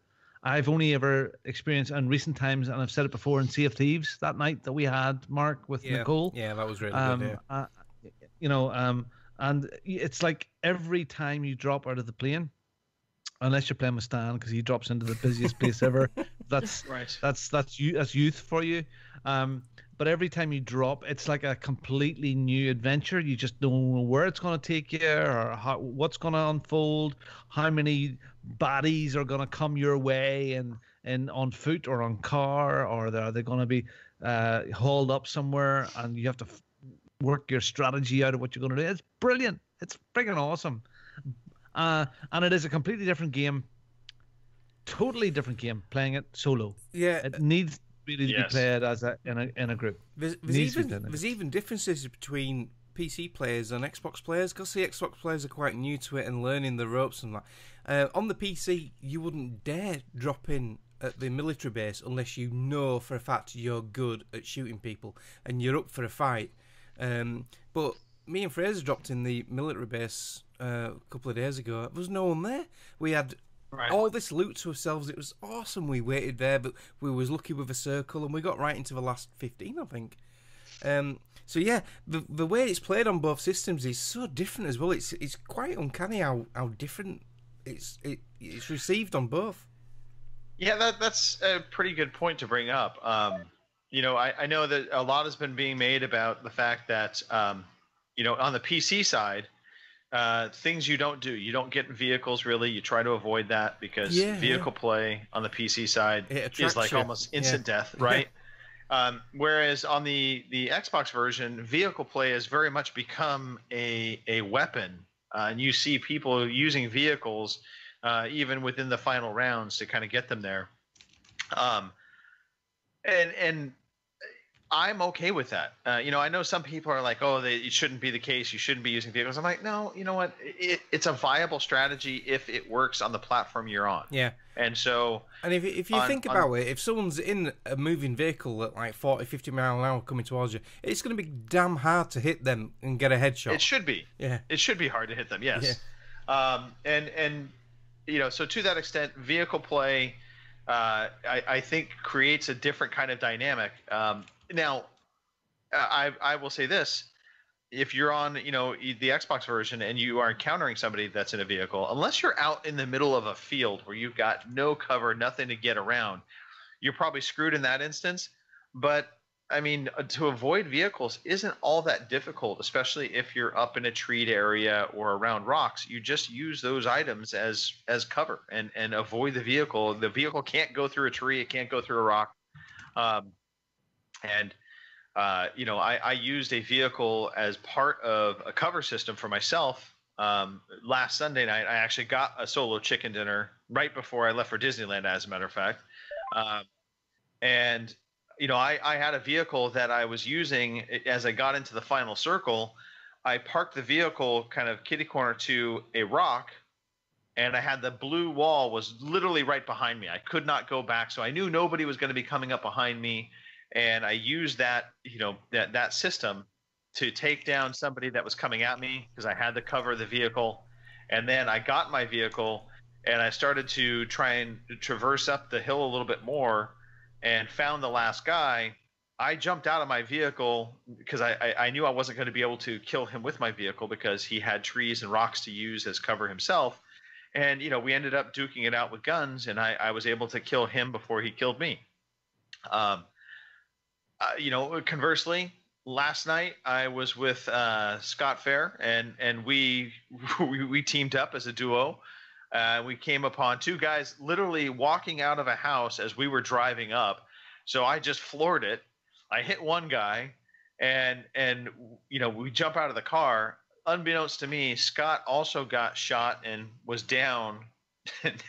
I've only ever experienced in recent times, and I've said it before in Sea of Thieves that night that we had, Mark, with Nicole. Yeah, that was really good. Yeah. And it's like every time you drop out of the plane, unless you're playing with Stan because he drops into the busiest place ever, that's right. That's youth for you. But every time you drop, it's like a completely new adventure. You just don't know where it's going to take you, or what's going to unfold, how many baddies are going to come your way, and on foot or on car, or are they going to be hauled up somewhere, and you have to work your strategy out of what you're going to do. It's brilliant. It's freaking awesome. And it is a completely different game. Totally different game, playing it solo. Yeah. It needs really to be played as in a group. There's even differences between PC players and Xbox players, because the Xbox players are quite new to it and learning the ropes and that. On the PC, you wouldn't dare drop in at the military base unless you know for a fact you're good at shooting people and you're up for a fight. But me and Fraser dropped in the military base a couple of days ago. There was no one there. We had all this loot to ourselves. It was awesome. We waited there, but we was lucky with a circle, and we got right into the last 15, I think. So yeah, the way it's played on both systems is so different as well. It's quite uncanny how different it's received on both. Yeah, that's a pretty good point to bring up. I know that a lot has been being made about the fact that on the PC side, things you don't do. You don't get vehicles really. You try to avoid that because vehicle play on the PC side is like almost instant death, right? Whereas on the Xbox version, vehicle play has very much become a weapon, and you see people using vehicles even within the final rounds to kind of get them there. And I'm okay with that. I know some people are like, it shouldn't be the case. You shouldn't be using vehicles. I'm like, no, you know what? It's a viable strategy if it works on the platform you're on. Yeah. And so... And if you think about it, if someone's in a moving vehicle at like 40, 50 mile an hour coming towards you, it's going to be damn hard to hit them and get a headshot. It should be. Yeah. It should be hard to hit them, yes. Yeah. So to that extent, vehicle play, I think, creates a different kind of dynamic. Now, I will say this. If you're on, the Xbox version and you are encountering somebody that's in a vehicle, unless you're out in the middle of a field where you've got no cover, nothing to get around, you're probably screwed in that instance. But I mean, to avoid vehicles isn't all that difficult, especially if you're up in a treed area or around rocks. You just use those items as cover and avoid the vehicle. The vehicle can't go through a tree. It can't go through a rock. I used a vehicle as part of a cover system for myself. Last Sunday night, I actually got a solo chicken dinner right before I left for Disneyland, as a matter of fact. I had a vehicle that I was using as I got into the final circle. I parked the vehicle kind of kitty corner to a rock, and I had the blue wall was literally right behind me. I could not go back, so I knew nobody was going to be coming up behind me. And I used that, that system to take down somebody that was coming at me because I had to cover the vehicle. And then I got my vehicle and I started to try and traverse up the hill a little bit more and found the last guy. I jumped out of my vehicle because I knew I wasn't going to be able to kill him with my vehicle because he had trees and rocks to use as cover himself. And, we ended up duking it out with guns, and I was able to kill him before he killed me. Conversely, last night I was with Scott Fair, and we teamed up as a duo. We came upon two guys literally walking out of a house as we were driving up. So I just floored it. I hit one guy, and we jump out of the car. Unbeknownst to me, Scott also got shot and was down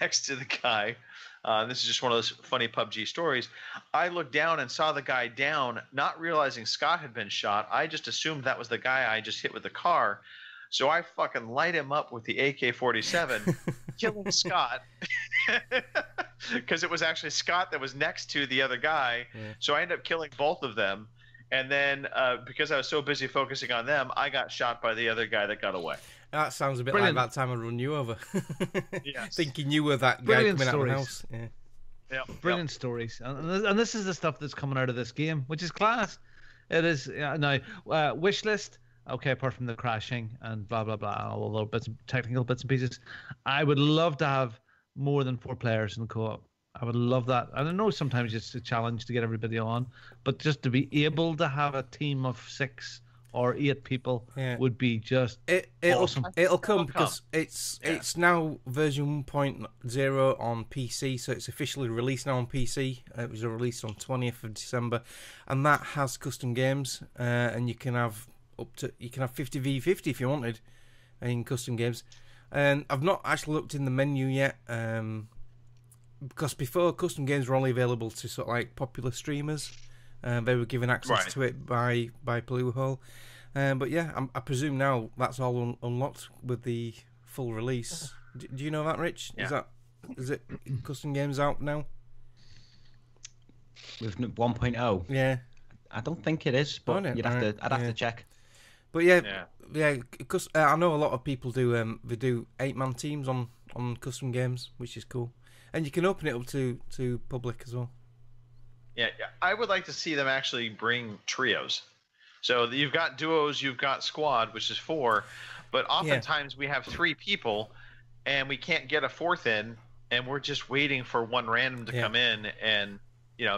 next to the guy. This is just one of those funny PUBG stories. I looked down and saw the guy down, not realizing Scott had been shot. I just assumed that was the guy I just hit with the car. So I fucking light him up with the AK-47, killing Scott. Because it was actually Scott that was next to the other guy. Yeah. So I ended up killing both of them. And then because I was so busy focusing on them, I got shot by the other guy that got away. That sounds a bit Brilliant. Like that time I run you over. Yes. Thinking you were that guy coming out of the house. Yeah. Yep. Brilliant stories. And this is the stuff that's coming out of this game, which is class. It is. Now, wish list, okay, apart from the crashing and blah, blah, blah, all the little technical bits and pieces, I would love to have more than 4 players in co-op. I would love that. And I know sometimes it's a challenge to get everybody on, but just to be able to have a team of 6 or 8 people would be just awesome. It'll come because it's now version 1.0 on PC, so it's officially released now on PC. It was released on 20th of December, and that has custom games, and you can have 50v50 if you wanted in custom games. And I've not actually looked in the menu yet. Because before, custom games were only available to sort of like popular streamers. They were given access to it by Bluehole. But yeah, I presume now that's all unlocked with the full release. Do you know that, Rich? Yeah. Is it custom games out now? With 1.0? Yeah. I don't think it is, but I'd have to check. But yeah, because I know a lot of people do. They do 8-man teams on custom games, which is cool. And you can open it up to public as well. Yeah, I would like to see them actually bring trios. So you've got duos, you've got squad, which is 4, but oftentimes we have 3 people, and we can't get a 4th in, and we're just waiting for one random to come in, and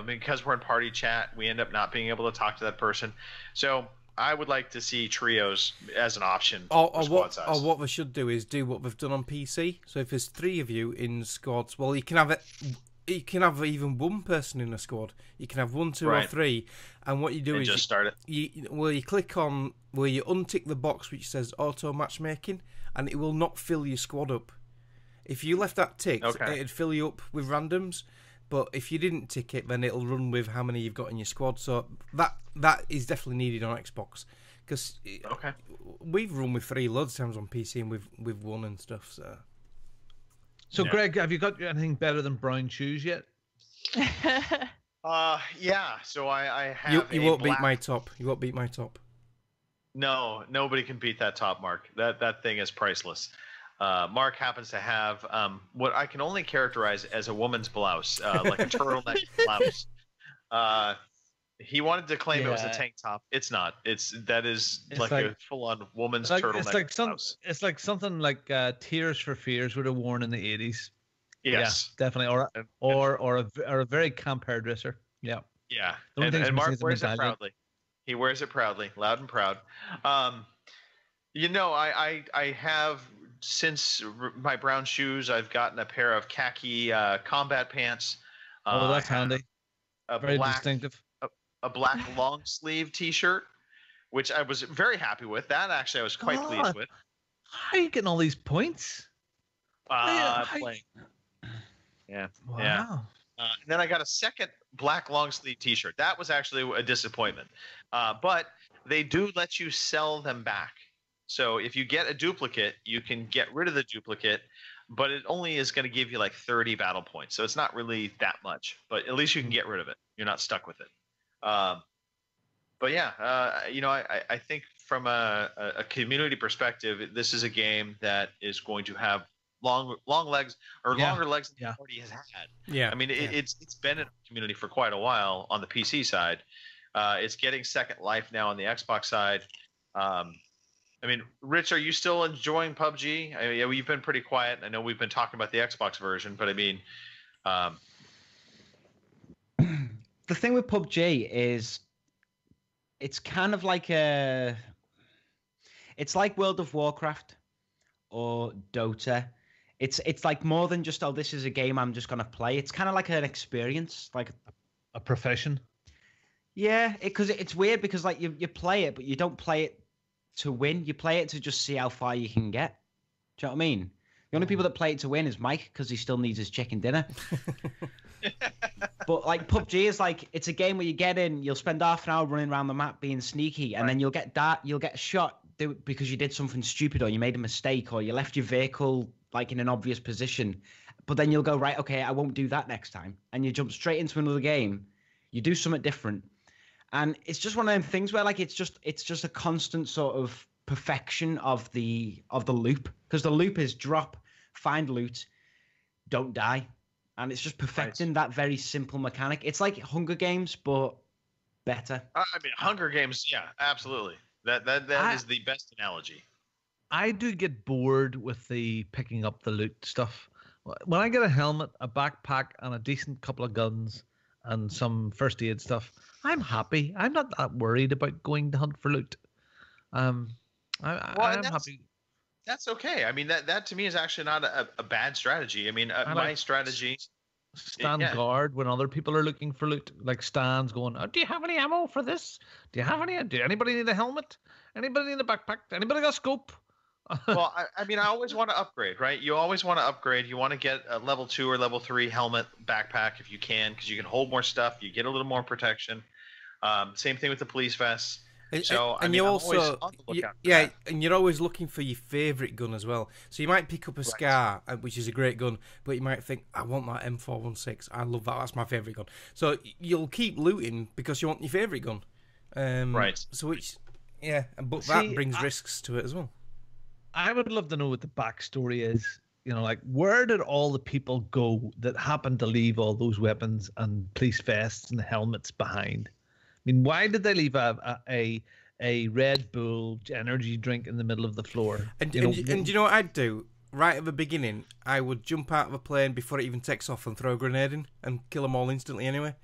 because we're in party chat, we end up not being able to talk to that person. So I would like to see trios as an option for squad size. Or what they should do is do what they've done on PC. So if there's 3 of you in squads, well, you can have it. You can have even 1 person in a squad. You can have 1, 2, or 3, and what you do is just start it. You click on where you untick the box which says auto matchmaking, and it will not fill your squad up. If you left that ticked, it'd fill you up with randoms. But if you didn't tick it, then it'll run with how many you've got in your squad. So that is definitely needed on Xbox, because we've run with 3 loads of times on PC and we've won and stuff. So Greg, have you got anything better than brown shoes yet? Yeah. So I have. You won't beat my top. You won't beat my top. No, nobody can beat that top, Mark. That thing is priceless. Mark happens to have what I can only characterize as a woman's blouse, like a turtleneck blouse. He wanted to claim it was a Yeah. tank top. It's not. That is It's like like- a full-on woman's It's turtleneck. it's like something like Tears for Fears would have worn in the 80s. Yes. Yeah, definitely. Or a very camp hairdresser. Yeah. Yeah. The only And, thing that's and Mark missing is the wears it medallion. proudly. He wears it proudly, loud and proud. I have, since my brown shoes, I've gotten a pair of khaki combat pants. Oh, that's I have handy. A Very black, distinctive. a black long sleeve T-shirt, which I was very happy with. That actually I was quite God. pleased with. How are you getting all these points? How- Playing. Yeah. Wow. Yeah. And then I got a second black long sleeve T-shirt. That was actually a disappointment. But they do let you sell them back. So if you get a duplicate, you can get rid of the duplicate, but it only is going to give you like 30 battle points. So it's not really that much, but at least you can get rid of it. You're not stuck with it. But yeah, I think from a community perspective, this is a game that is going to have long legs or Yeah. longer legs than Yeah. it already has had. Yeah. I mean, it's been in a community for quite a while on the PC side. It's getting second life now on the Xbox side. I mean, Rich, are you still enjoying PUBG? I mean, we've been pretty quiet. I know we've been talking about the Xbox version, but I mean, The thing with PUBG is it's kind of like it's like World of Warcraft or Dota. It's like more than just, oh, this is a game I'm just gonna play. It's kind of like an experience, like A profession. yeah, because it's weird because like you play it, but you don't play it to win. You play it to just see how far you can get. Do you know what I mean? The only people that play it to win is Mike because he still needs his chicken dinner. But like PUBG is like, it's a game where you get in, you'll spend half an hour running around the map being sneaky, and then you'll get shot because you did something stupid or you made a mistake or you left your vehicle like in an obvious position. But then you'll go, right, okay, I won't do that next time, and you jump straight into another game. You do something different, and it's just one of them things where like it's just a constant sort of perfection of the loop, because the loop is drop, find loot, don't die. And it's just perfecting that very simple mechanic. It's like Hunger Games, but better. I mean, Hunger Games, yeah, absolutely. That is the best analogy. I do get bored with the picking up the loot stuff. When I get a helmet, a backpack, and a decent couple of guns and some first aid stuff, I'm happy. I'm not that worried about going to hunt for loot. I'm happy. That's okay. I mean, that to me is actually not a bad strategy. I mean, my strategy. Stand guard when other people are looking for loot. Like Stan's going, oh, do you have any ammo for this? Do anybody need a helmet? Anybody need a backpack? Anybody got a scope? Well, I mean, I always want to upgrade, right? You always want to upgrade. You want to get a level 2 or level 3 helmet, backpack if you can, because you can hold more stuff. You get a little more protection. Same thing with the police vests. So, and I mean, you I'm also, always on the lookout for yeah, that. and you're always looking for your favourite gun as well. So you might pick up a Scar, which is a great gun, but you might think, I want that M416. I love that. That's my favourite gun. So you'll keep looting because you want your favourite gun. Right. So but See, that brings risks to it as well. I would love to know what the backstory is. You know, like where did all the people go that happened to leave all those weapons and police vests and helmets behind? I mean, why did they leave a Red Bull energy drink in the middle of the floor? And do you know what I'd do? Right at the beginning, I would jump out of a plane before it even takes off and throw a grenade in and kill them all instantly anyway.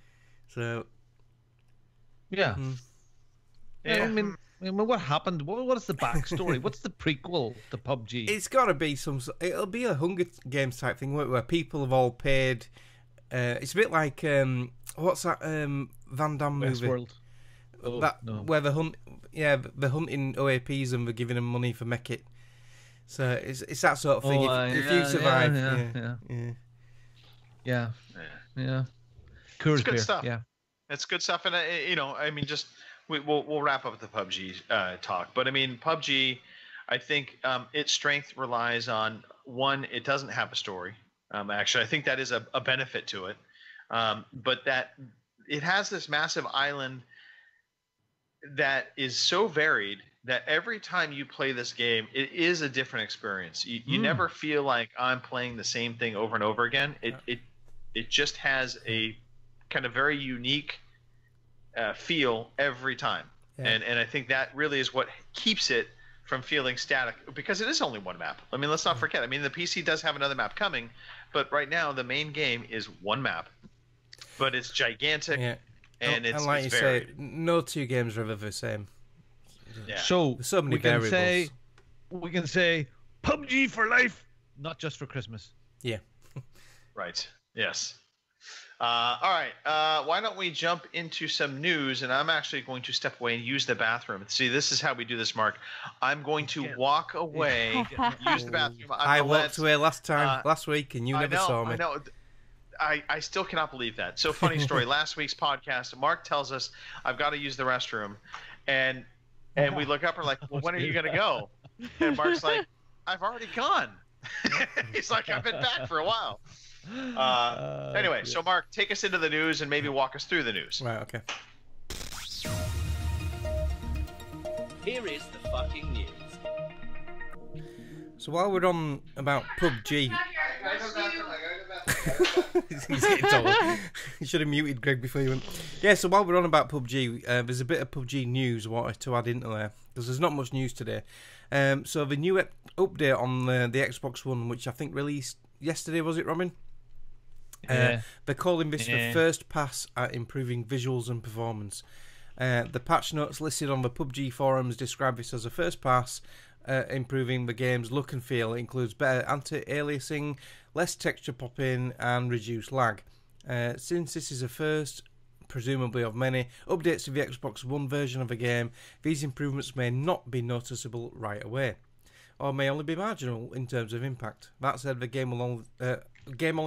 So, yeah. Yeah. I mean, what happened? What is the backstory? What's the prequel to PUBG? it's got to be it'll be a Hunger Games type thing where people have all paid. It's a bit like what's that Van Damme movie? Westworld. Oh, no. Where they're hunting OAPs and they're giving them money for mech it. So it's that sort of thing. If you survive, yeah. It's good beer. stuff. Yeah, it's good stuff, and I mean, just we'll wrap up the PUBG talk. But I mean, PUBG, I think its strength relies on one. It doesn't have a story. Actually, I think that is a benefit to it. But that it has this massive island that is so varied that every time you play this game, it is a different experience. You never feel like I'm playing the same thing over and over again. It just has a kind of very unique feel every time. Yeah. And I think that really is what keeps it from feeling static, because it is only one map. I mean, let's not forget. I mean, the PC does have another map coming, but right now the main game is one map, but it's gigantic, and it's like it's you varied. say, no two games are ever the same. Yeah. So There's so many we can variables. say PUBG for life, not just for Christmas. Yeah. Right. Yes. All right. Why don't we jump into some news? And I'm actually going to step away and use the bathroom. See, this is how we do this, Mark. I'm going to walk away, use the bathroom. I walked away last week, and you never saw me. I know. I still cannot believe that. So funny story. Last week's podcast, Mark tells us I've got to use the restroom, and we look up and we're like, well, when are you going to go? And Mark's like, I've already gone. He's like, I've been back for a while. Anyway, so Mark, take us into the news and maybe walk us through the news. Right, okay. Here is the fucking news. So while we're on about PUBG... He's getting told. You should have muted Greg before you went. Yeah, so while we're on about PUBG, there's a bit of PUBG news I wanted to add into there, because there's not much news today. So the new update on the Xbox One, which I think released yesterday, was it, Robin? They're calling this the first pass at improving visuals and performance. The patch notes listed on the PUBG forums describe this as a first pass improving the game's look and feel. It includes better anti-aliasing, less texture popping, and reduced lag. Since this is a first, presumably of many, updates to the Xbox One version of the game, these improvements may not be noticeable right away, or may only be marginal in terms of impact. That said, the game only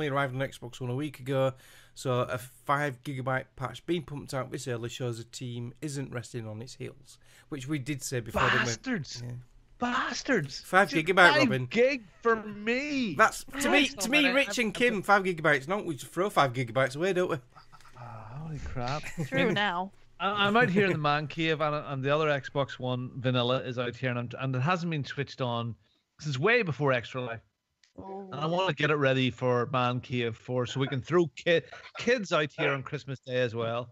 arrived on Xbox One a week ago, so a 5 GB patch being pumped out this early shows the team isn't resting on its heels, which we did say before. Bastards! Bastards! 5 GB, 5 Robin. gig for me. That's to me, Rich and Kim. 5 GB. No, we just throw 5 GB away, don't we? Holy crap! True now. I'm out here in the man cave, and the other Xbox One vanilla is out here, and it hasn't been switched on since way before Extra Life. And I want to get it ready for Man Cave 4 so we can throw kids out here on Christmas Day as well.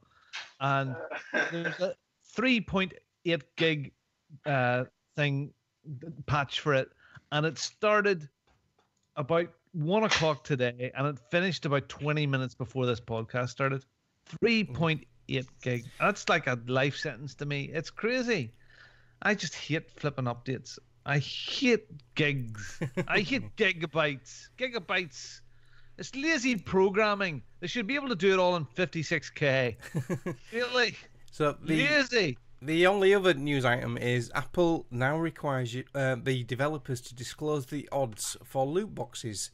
And there's a 3.8 gig patch for it, and it started about 1 o'clock today, and it finished about 20 minutes before this podcast started. 3.8 gig. That's like a life sentence to me. It's crazy. I just hate flipping updates. I hate gigs. I hate gigabytes. Gigabytes. It's lazy programming. They should be able to do it all in 56K. Really? So lazy. The only other news item is Apple now requires the developers to disclose the odds for loot boxes.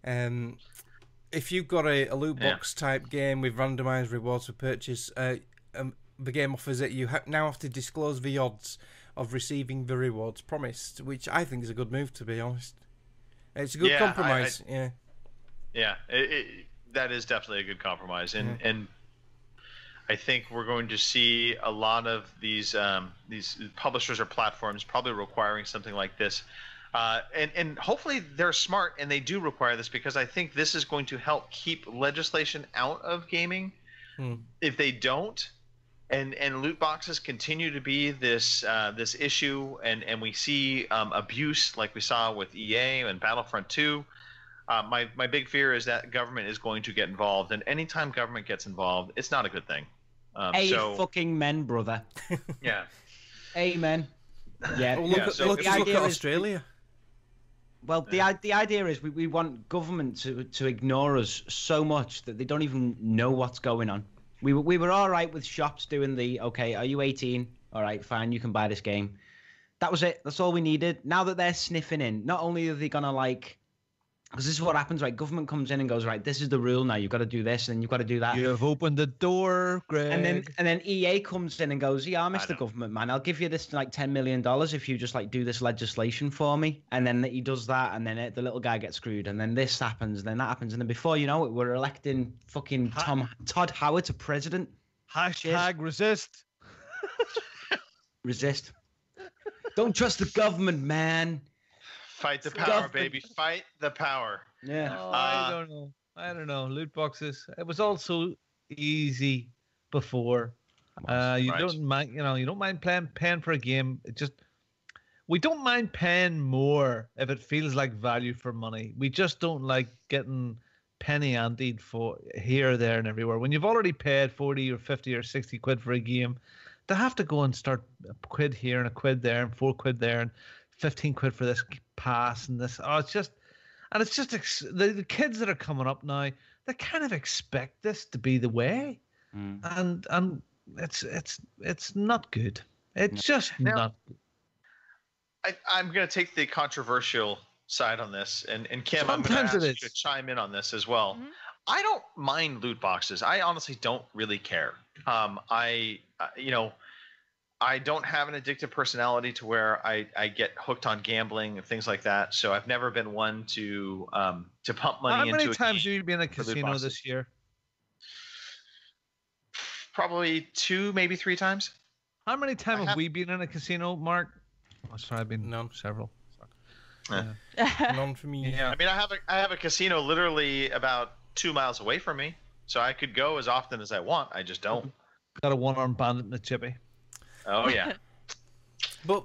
If you've got a loot box type game with randomized rewards for purchase, the game offers it. You now have to disclose the odds of receiving the rewards promised, which I think is a good move, to be honest. It's a good compromise. That is definitely a good compromise, and I think we're going to see a lot of these publishers or platforms probably requiring something like this, and hopefully they're smart and they do require this, because I think this is going to help keep legislation out of gaming. If they don't, and loot boxes continue to be this issue, and we see abuse like we saw with EA and Battlefront 2. My big fear is that government is going to get involved, and anytime government gets involved, it's not a good thing. Fucking men, brother. Yeah. Amen. Yeah. Well, look at Australia. Well, the idea is we want government to ignore us so much that they don't even know what's going on. We were all right with shops doing the, okay, are you 18? All right, fine, you can buy this game. That was it. That's all we needed. Now that they're sniffing in, not only are they going to because this is what happens, right? Government comes in and goes, right, this is the rule now. You've got to do this and you've got to do that. You've opened the door, Greg. And then EA comes in and goes, yeah, Mr. Government, man, I'll give you this $10 million if you just do this legislation for me. And then he does that, and then the little guy gets screwed, and then this happens, and then that happens, and then before you know it, we're electing fucking Todd Howard to president. Hashtag resist. Resist. Don't trust the government, man. Fight the power, baby. Fight the power. Yeah. I don't know. Loot boxes. It was all so easy before. You Right. don't mind, you don't mind paying for a game. We don't mind paying more if it feels like value for money. We just don't like getting penny antied for here, there, and everywhere. When you've already paid 40 or 50 or 60 quid for a game, to have to go and start a quid here and a quid there and 4 quid there and 15 quid for this pass and this. The kids that are coming up now, they kind of expect this to be the way, and it's not good. It's just not. I'm going to take the controversial side on this, and Kim, I'm going Sometimes to it ask you is. to chime in on this as well. I don't mind loot boxes. I honestly don't really care. I don't have an addictive personality to where I get hooked on gambling and things like that. So I've never been one to pump money into. How many a times game have you been in a for loot casino boxes. this year? Probably 2, maybe 3 times. How many times have we been in a casino, Mark? Oh, sorry, I've been None. Several. None for me. I mean, I have a casino literally about 2 miles away from me, so I could go as often as I want. I just don't. Got a one-armed bandit in the chippy. Oh yeah. But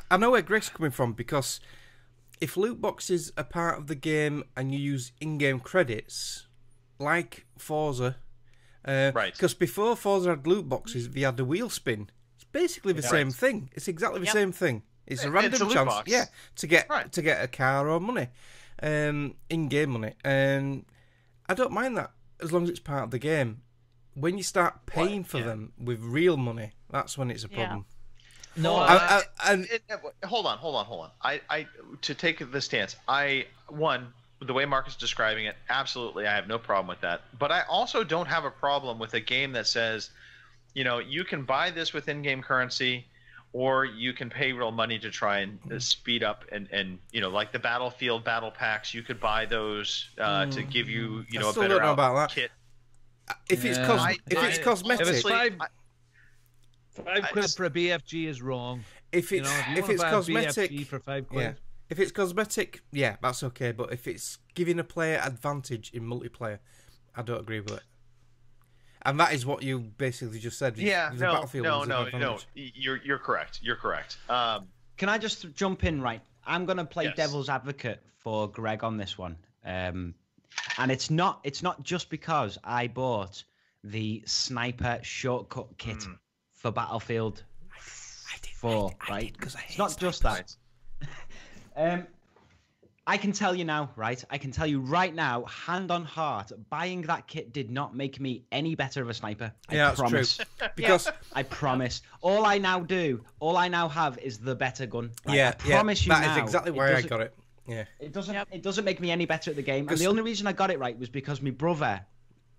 I know where Greg's coming from, because if loot boxes are part of the game and you use in-game credits, like Forza, right? Because before Forza had loot boxes, they had the wheel spin. It's basically the same thing. It's exactly the same thing. It's a random loot chance, box. to get a car or money, in-game money. And I don't mind that as long as it's part of the game. When you start paying for them with real money, that's when it's a problem. No, hold on. I to take the stance. The way Mark is describing it, absolutely, I have no problem with that. But I also don't have a problem with a game that says, you can buy this with in-game currency, or you can pay real money to try and speed up and like the Battlefield battle packs. You could buy those to give you I a still better don't know about that. kit. If it's cosmetic, If it's five I quid for a BFG is wrong. if it's if it's cosmetic, BFG for 5 quid. yeah. If it's cosmetic, yeah, that's okay. But if it's giving a player advantage in multiplayer, I don't agree with it. And that is what you basically just said. Yeah, The Battlefield was an no. advantage. You're correct. You're correct. Can I just jump in? Right, I'm gonna play Yes. devil's advocate for Greg on this one, and it's not just because I bought the sniper shortcut kit for Battlefield 4, right? It's not just that. I can tell you now, right? I can tell you right now, hand on heart, buying that kit did not make me any better of a sniper. Yeah, I promise. that's true. Because I promise. All I now have is the better gun. Like, yeah, I promise you that now, is exactly it why I doesn't- got it. Yeah, It doesn't make me any better at the game. And the 'Cause- only reason I got it right was because my brother,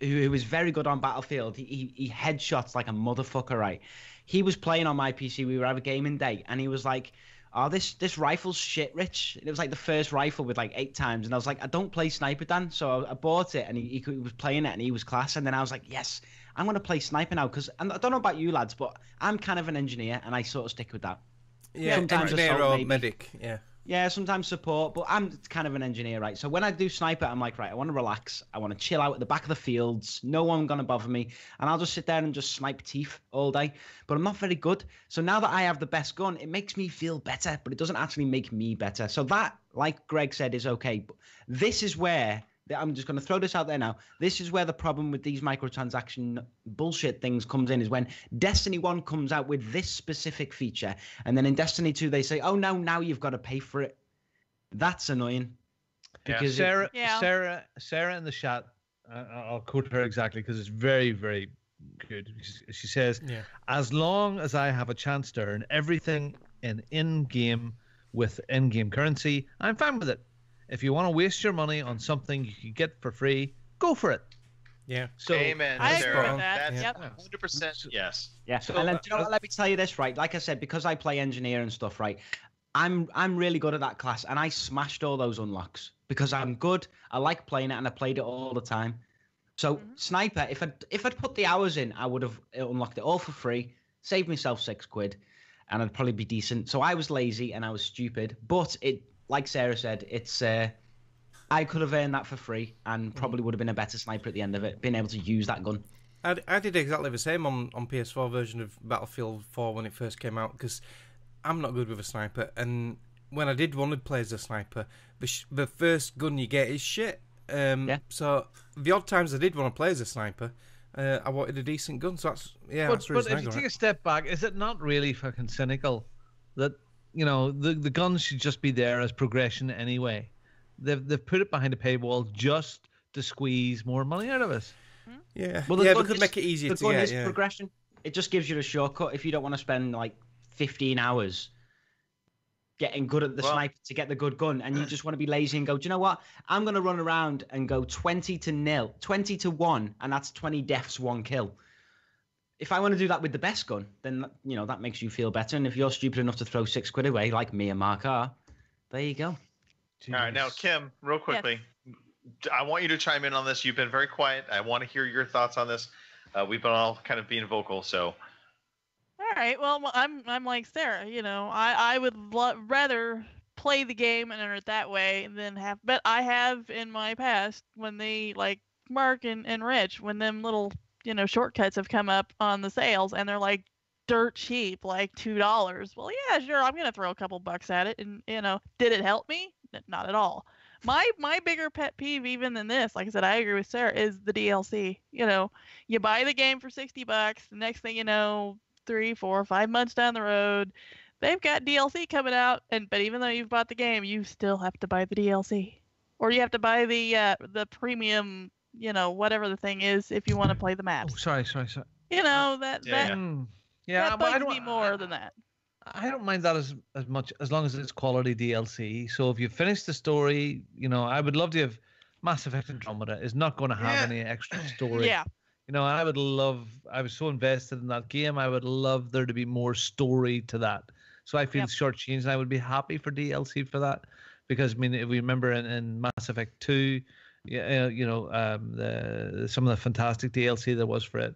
who was very good on Battlefield, he headshots like a motherfucker, right? He was playing on my PC. We were having a gaming day, and he was like, "Oh, this rifle's shit, Rich." And it was like the first rifle with like 8 times, and I was like, "I don't play sniper, Dan," so I bought it, and he was playing it, and he was class. And then I was like, "Yes, I'm gonna play sniper now," because I don't know about you lads, but I'm kind of an engineer, and I sort of stick with that. yeah, Sometimes engineer assault, or maybe. medic. Yeah, Yeah, sometimes support, but I'm kind of an engineer, right? So when I do sniper, I'm like, right, I want to relax. I want to chill out at the back of the fields. No one going to bother me. And I'll just sit there and just snipe teeth all day. But I'm not very good. So now that I have the best gun, it makes me feel better, but it doesn't actually make me better. So that, like Greg said, is okay. But this is where, I'm just going to throw this out there now. This is where the problem with these microtransaction bullshit things comes in, is when Destiny 1 comes out with this specific feature, and then in Destiny 2 they say, oh, no, now you've got to pay for it. That's annoying. Because Sarah in the chat, I'll quote her exactly because it's very, very good. She says, as long as I have a chance to earn everything in-game with in-game currency, I'm fine with it. If you want to waste your money on something you can get for free, go for it. Yeah. So Amen, I agree Sarah. with that. That's Yep. 100% yes. Yeah. So, And then, do you know what, let me tell you this, right? Like I said, because I play engineer and stuff, right? I'm really good at that class, and I smashed all those unlocks because I'm good. I like playing it, and I played it all the time. So sniper, if I'd put the hours in, I would have unlocked it all for free, saved myself £6, and I'd probably be decent. So I was lazy and I was stupid, but it, like Sarah said, it's I could have earned that for free and probably would have been a better sniper at the end of it, being able to use that gun. I did exactly the same on PS4 version of Battlefield 4 when it first came out, because I'm not good with a sniper, and when I did want to play as a sniper, the first gun you get is shit. So the odd times I did want to play as a sniper, I wanted a decent gun. So that's that's the But reason if I you got take it. a step back, is it not really fucking cynical that the guns should just be there as progression anyway? They've put it behind a paywall just to squeeze more money out of us. Yeah, Well, the yeah, gun we could is- make it easier the to gun get. is Yeah. progression. It just gives you a shortcut if you don't want to spend like 15 hours getting good at the sniper to get the good gun, and you just want to be lazy and go, do you know what? I'm going to run around and go 20-0, 20-1, and that's 20 deaths, 1 kill. If I want to do that with the best gun, then that makes you feel better. And if you're stupid enough to throw £6 away, like me and Mark are, there you go. All right, now Kim, real quickly, I want you to chime in on this. You've been very quiet. I want to hear your thoughts on this. We've been all kind of being vocal, so. All right. Well, I'm like Sarah. I would rather play the game and enter it that way than have. But I have in my past when they like Mark and Rich, when them little shortcuts have come up on the sales and they're like dirt cheap, like $2. Well, yeah, sure. I'm gonna throw a couple bucks at it, and did it help me? Not at all. My bigger pet peeve even than this, like I said, I agree with Sarah, is the DLC. You buy the game for $60. The next thing you know, 3, 4, 5 months down the road, they've got DLC coming out, but even though you've bought the game, you still have to buy the DLC, or you have to buy the premium, whatever the thing is, if you want to play the maps. Oh, sorry. That bugs me more than that. I don't mind that as much as long as it's quality DLC. So if you finish the story, I would love to have Mass Effect Andromeda is not going to have any extra story. Yeah. I was so invested in that game. I would love there to be more story to that. So I feel shortchanged, and I would be happy for DLC for that, because if we remember in Mass Effect 2, some of the fantastic DLC there was for it.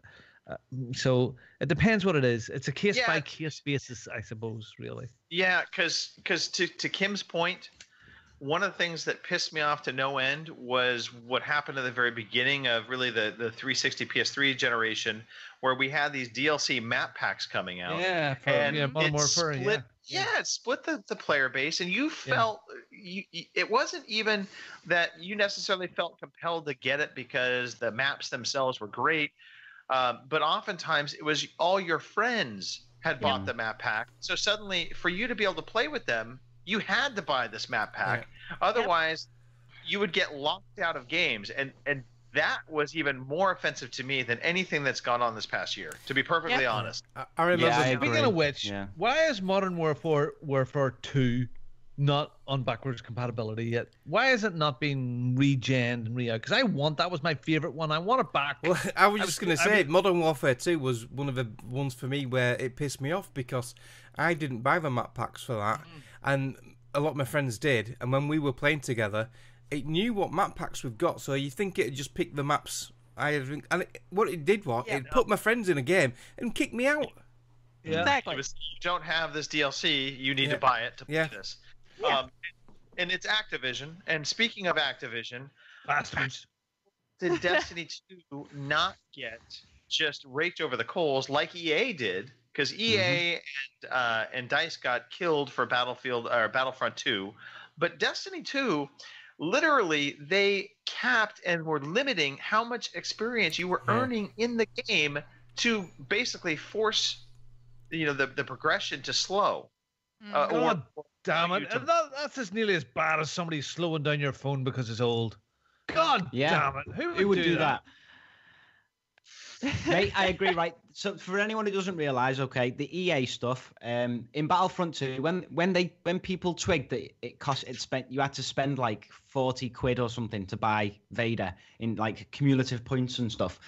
So it depends what it is. It's a case by case basis, I suppose, really. Yeah, because to Kim's point, one of the things that pissed me off to no end was what happened at the very beginning of really the 360 PS3 generation, where we had these DLC map packs coming out. Yeah, Modern Warfare. It split the player base, and you felt it wasn't even that you necessarily felt compelled to get it because the maps themselves were great. But oftentimes it was all your friends had bought the map pack. So suddenly for you to be able to play with them, you had to buy this map pack. Otherwise, you would get locked out of games. And that was even more offensive to me than anything that's gone on this past year, to be perfectly honest. I remember. Speaking of which, why is Modern Warfare 2 not on backwards compatibility yet? Why is it not being regened and re-out? Because that was my favorite one. I want it back. Well, I was just going to say, Modern Warfare 2 was one of the ones for me where it pissed me off because I didn't buy the map packs for that, and a lot of my friends did. And when we were playing together, it knew what map packs we've got, so you think it'd just pick the maps what it did was it put my friends in a game and kicked me out. Yeah. Exactly. You don't have this DLC, you need to buy it to play this. And it's Activision. And speaking of Activision, bastards, did Destiny 2 not get just raked over the coals like EA did? Because EA and DICE got killed for Battlefront 2, but Destiny 2, literally, they capped and were limiting how much experience you were earning in the game to basically force, the progression to slow. God damn it! That's as nearly as bad as somebody slowing down your phone because it's old. God damn it! Who would do that? Mate, I agree, right? So for anyone who doesn't realise, okay, the EA stuff, in Battlefront 2, when people twigged that you had to spend like 40 quid or something to buy Vader in like cumulative points and stuff,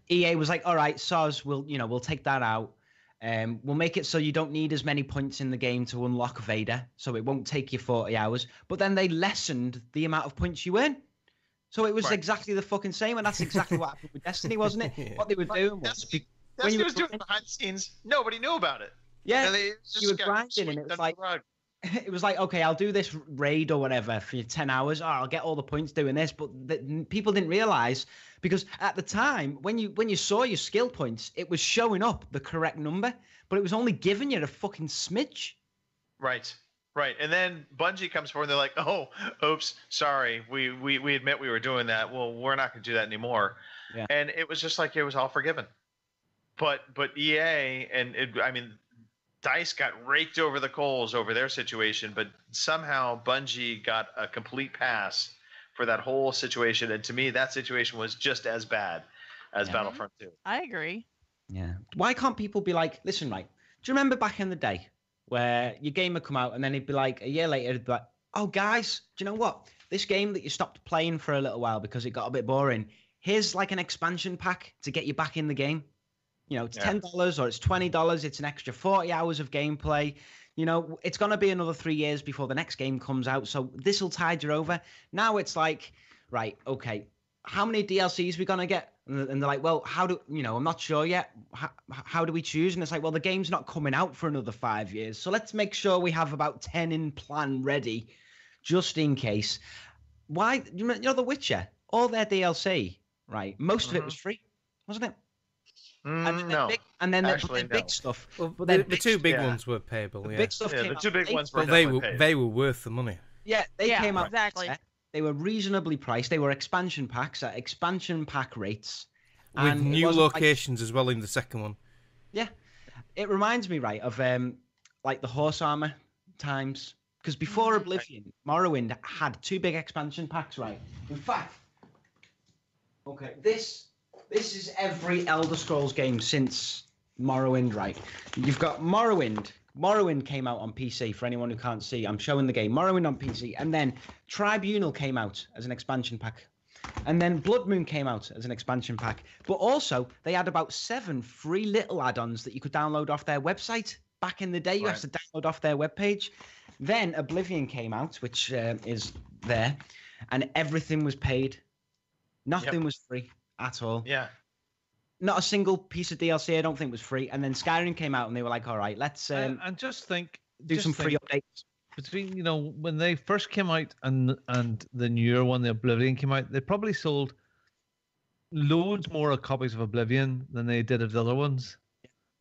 EA was like, all right, soz, we'll take that out. We'll make it so you don't need as many points in the game to unlock Vader, so it won't take you 40 hours. But then they lessened the amount of points you earn. So it was exactly the fucking same, and that's exactly what happened with Destiny, wasn't it? What they were doing was... Destiny was doing behind the scenes. Nobody knew about it. Yeah, you were grinding, and it was like... it was like, okay, I'll do this raid or whatever for 10 hours. Oh, I'll get all the points doing this. But people didn't realize, because at the time, when you saw your skill points, it was showing up the correct number, but it was only giving you a fucking smidge. Right. And then Bungie comes forward and they're like, oh, oops, sorry. We admit we were doing that. Well, we're not going to do that anymore. Yeah. And it was just like it was all forgiven. But EA DICE got raked over the coals over their situation, but somehow Bungie got a complete pass for that whole situation. And to me, that situation was just as bad as Battlefront 2. I agree. Yeah. Why can't people be like, listen, right, do you remember back in the day where your game would come out and then it'd be like a year later, it'd be like, oh, guys, do you know what? This game that you stopped playing for a little while because it got a bit boring, here's like an expansion pack to get you back in the game. You know, it's $10 or it's $20. It's an extra 40 hours of gameplay. You know, it's going to be another 3 years before the next game comes out. So this will tide you over. Now it's like, right, okay, how many DLCs are we going to get? And they're like, well, I'm not sure yet. How do we choose? And it's like, well, the game's not coming out for another 5 years. So let's make sure we have about 10 in plan ready just in case. Why? You know, The Witcher, all their DLC, right? Most of it was free, wasn't it? No. And then the big stuff. Well, but the two big ones were payable. The big stuff the two big ones were well, they were worth the money. Yeah, they came out. Exactly. They were reasonably priced. They were expansion packs at expansion pack rates. With new locations as well in the second one. Yeah. It reminds me, right, of like the horse armor times. Because before Oblivion, Morrowind had two big expansion packs, right? In fact, okay, this is every Elder Scrolls game since Morrowind, right? You've got Morrowind. Morrowind came out on PC, for anyone who can't see. I'm showing the game. Morrowind on PC. And then Tribunal came out as an expansion pack. And then Blood Moon came out as an expansion pack. But also, they had about 7 free little add-ons that you could download off their website. Back in the day, you had to download off their webpage. Then Oblivion came out, which is there. And everything was paid. Nothing was free at all. Yeah. Not a single piece of DLC I don't think was free. And then Skyrim came out and they were like, all right, let's and just think, do some free updates. Between, when they first came out and the newer one, the Oblivion, came out, they probably sold loads more copies of Oblivion than they did of the other ones.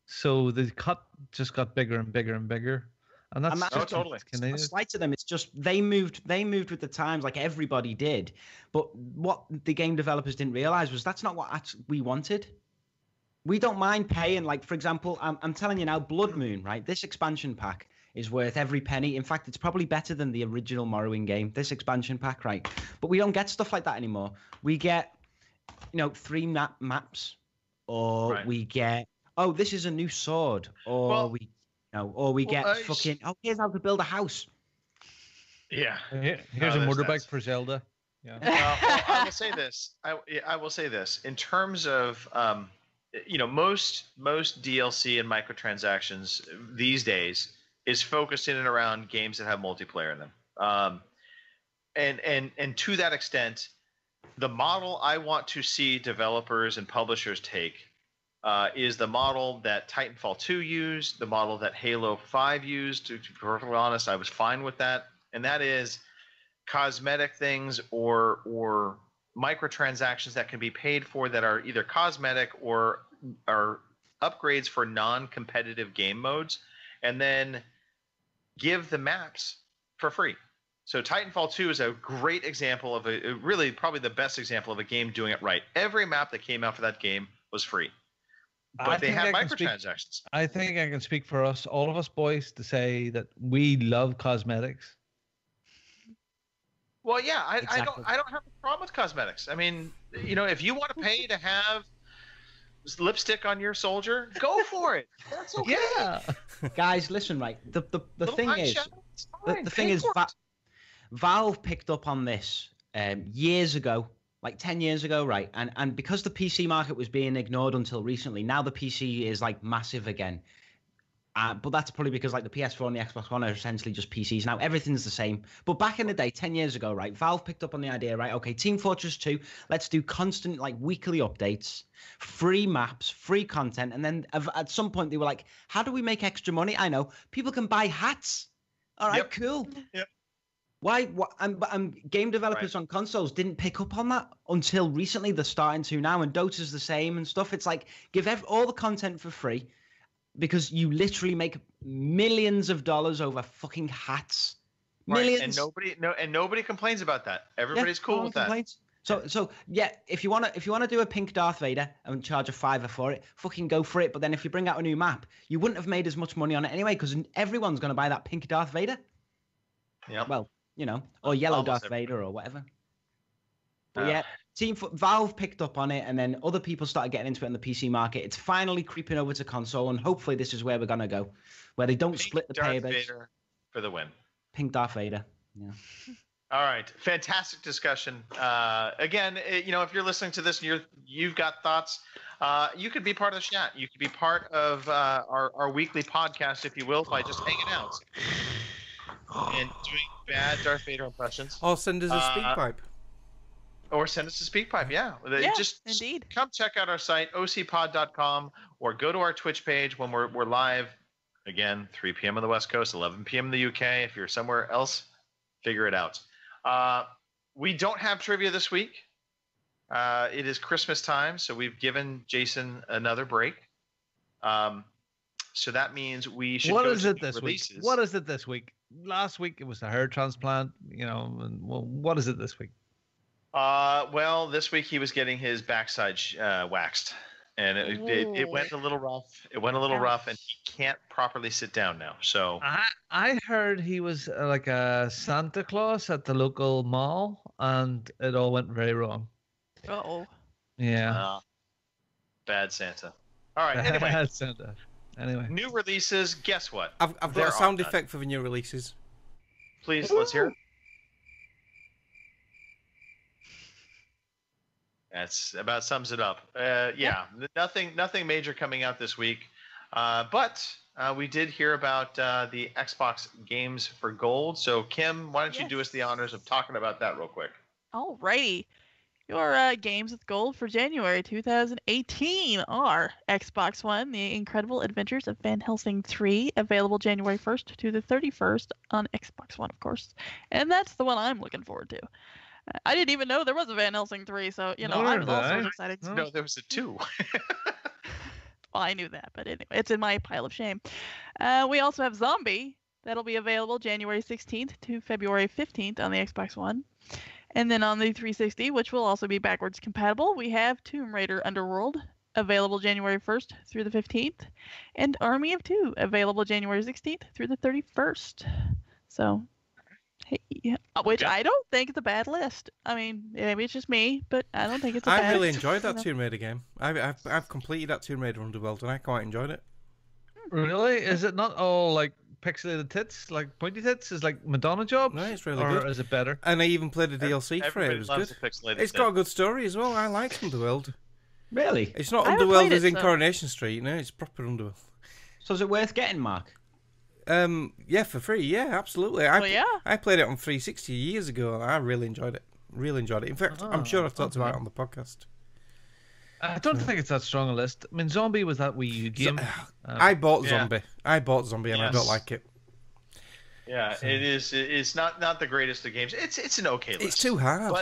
So the cut just got bigger and bigger and bigger. And that's totally. It's a slight to them. It's just they moved with the times like everybody did. But what the game developers didn't realize was that's not what we wanted. We don't mind paying, like, for example, I'm telling you now, Blood Moon, right? This expansion pack is worth every penny. In fact, it's probably better than the original Morrowind game, this expansion pack, right? But we don't get stuff like that anymore. We get, 3 maps, or we get, oh, this is a new sword, or we get fucking, here's how to build a house. Yeah. Here's a motorbike for Zelda. Yeah. Well, I will say this. I will say this in terms of, most DLC and microtransactions these days is focused in and around games that have multiplayer in them. And to that extent, the model I want to see developers and publishers take is the model that Titanfall 2 used, the model that Halo 5 used. To be perfectly honest, I was fine with that. And that is cosmetic things or microtransactions that can be paid for that are either cosmetic or are upgrades for non-competitive game modes, and then give the maps for free. So Titanfall 2 is a great example of really probably the best example of a game doing it right. Every map that came out for that game was free, but they had microtransactions. I think I can speak for us, all of us boys, to say that we love cosmetics. Well, yeah, I don't have a problem with cosmetics. I mean, if you want to pay to have lipstick on your soldier, go for it. That's okay. Yeah. Guys, listen, right. The thing is, the thing is, Valve picked up on this years ago, like 10 years ago, right? And because the PC market was being ignored until recently, now the PC is like massive again. But that's probably because like the PS4 and the Xbox One are essentially just PCs now. Everything's the same. But back in the day, 10 years ago, right, Valve picked up on the idea, right, okay, Team Fortress 2, let's do constant like weekly updates, free maps, free content. And then at some point they were like, how do we make extra money? I know, people can buy hats. All right, Yep. cool. Yep. Why? Game developers on consoles didn't pick up on that until recently. They're starting to now, and Dota's the same and stuff. It's like give all the content for free because you literally make millions of dollars over fucking hats. Millions. Right. And nobody complains about that. Everybody's cool with that. Complaints. So yeah, if you wanna do a pink Darth Vader and charge a $5 for it, fucking go for it. But then if you bring out a new map, you wouldn't have made as much money on it anyway because everyone's gonna buy that pink Darth Vader. Yeah. Well, or yellow Almost Darth everybody. Vader or whatever. But yeah, Valve picked up on it, and then other people started getting into it in the PC market. It's finally creeping over to console, and hopefully this is where we're gonna go, where they don't split the player Darth base. Vader for the win. Pink Darth Vader. Yeah. All right, fantastic discussion. Again, if you're listening to this and you've got thoughts, you could be part of the chat. You could be part of our weekly podcast, if you will, by just hanging out and doing bad Darth Vader impressions. Or send us a speak pipe. Or send us a speak pipe, yeah. Just indeed. Come check out our site, ocpod.com, or go to our Twitch page when we're live. Again, 3 p.m. on the West Coast, 11 p.m. in the UK. If you're somewhere else, figure it out. We don't have trivia this week. It is Christmas time, so we've given Jason another break. So that means we should What go is to it this releases. week? What is it this week? Last week it was a hair transplant, and what is it this week? Well, this week he was getting his backside waxed, and it went a little rough. It went a little rough, and he can't properly sit down now. So I heard he was like a Santa Claus at the local mall, and it all went very wrong. Uh-oh. Yeah. Bad Santa. All right. Anyway. Bad Santa. Anyway. New releases. Guess what? I've got There a sound are none. effect for the new releases. Please, let's hear it. That's about sums it up. Yeah, nothing major coming out this week. But we did hear about the Xbox Games for Gold. So, Kim, why don't you do us the honors of talking about that real quick? Alrighty. Your games with gold for January 2018 are Xbox One, The Incredible Adventures of Van Helsing 3, available January 1st to the 31st on Xbox One, of course. And that's the one I'm looking forward to. I didn't even know there was a Van Helsing 3, so, I was also excited. No, there was a 2. Well, I knew that, but anyway, it's in my pile of shame. We also have Zombie. That'll be available January 16th to February 15th on the Xbox One. And then on the 360, which will also be backwards compatible, we have Tomb Raider Underworld, available January 1st through the 15th, and Army of Two, available January 16th through the 31st. So, hey, which I don't think is a bad list. I mean, maybe it's just me, but I don't think it's a bad list. I really enjoyed that Tomb Raider game. I've completed that Tomb Raider Underworld, and I quite enjoyed it. Really? Is it not all like pixelated tits, like pointy tits? Is like Madonna jobs? No, it's really or good. Is it better? And I even played a DLC for it. It was loves good. the pixelated It's got a good story as well. I like Underworld. Really? It's not I haven't Underworld played as it, in so- Coronation Street. No, it's proper Underworld. So is it worth getting, Mark? Yeah, for free. Yeah, absolutely. yeah. I played it on 360 years ago, and I really enjoyed it. Really enjoyed it. In fact, I'm sure I've talked about it on the podcast. I don't think it's that strong a list. I mean, Zombie was that Wii U game. I bought yeah. Zombie. I bought Zombie, and I don't Yes. like it. Yeah, it is. It's not the greatest of games. It's an okay list. It's too hard.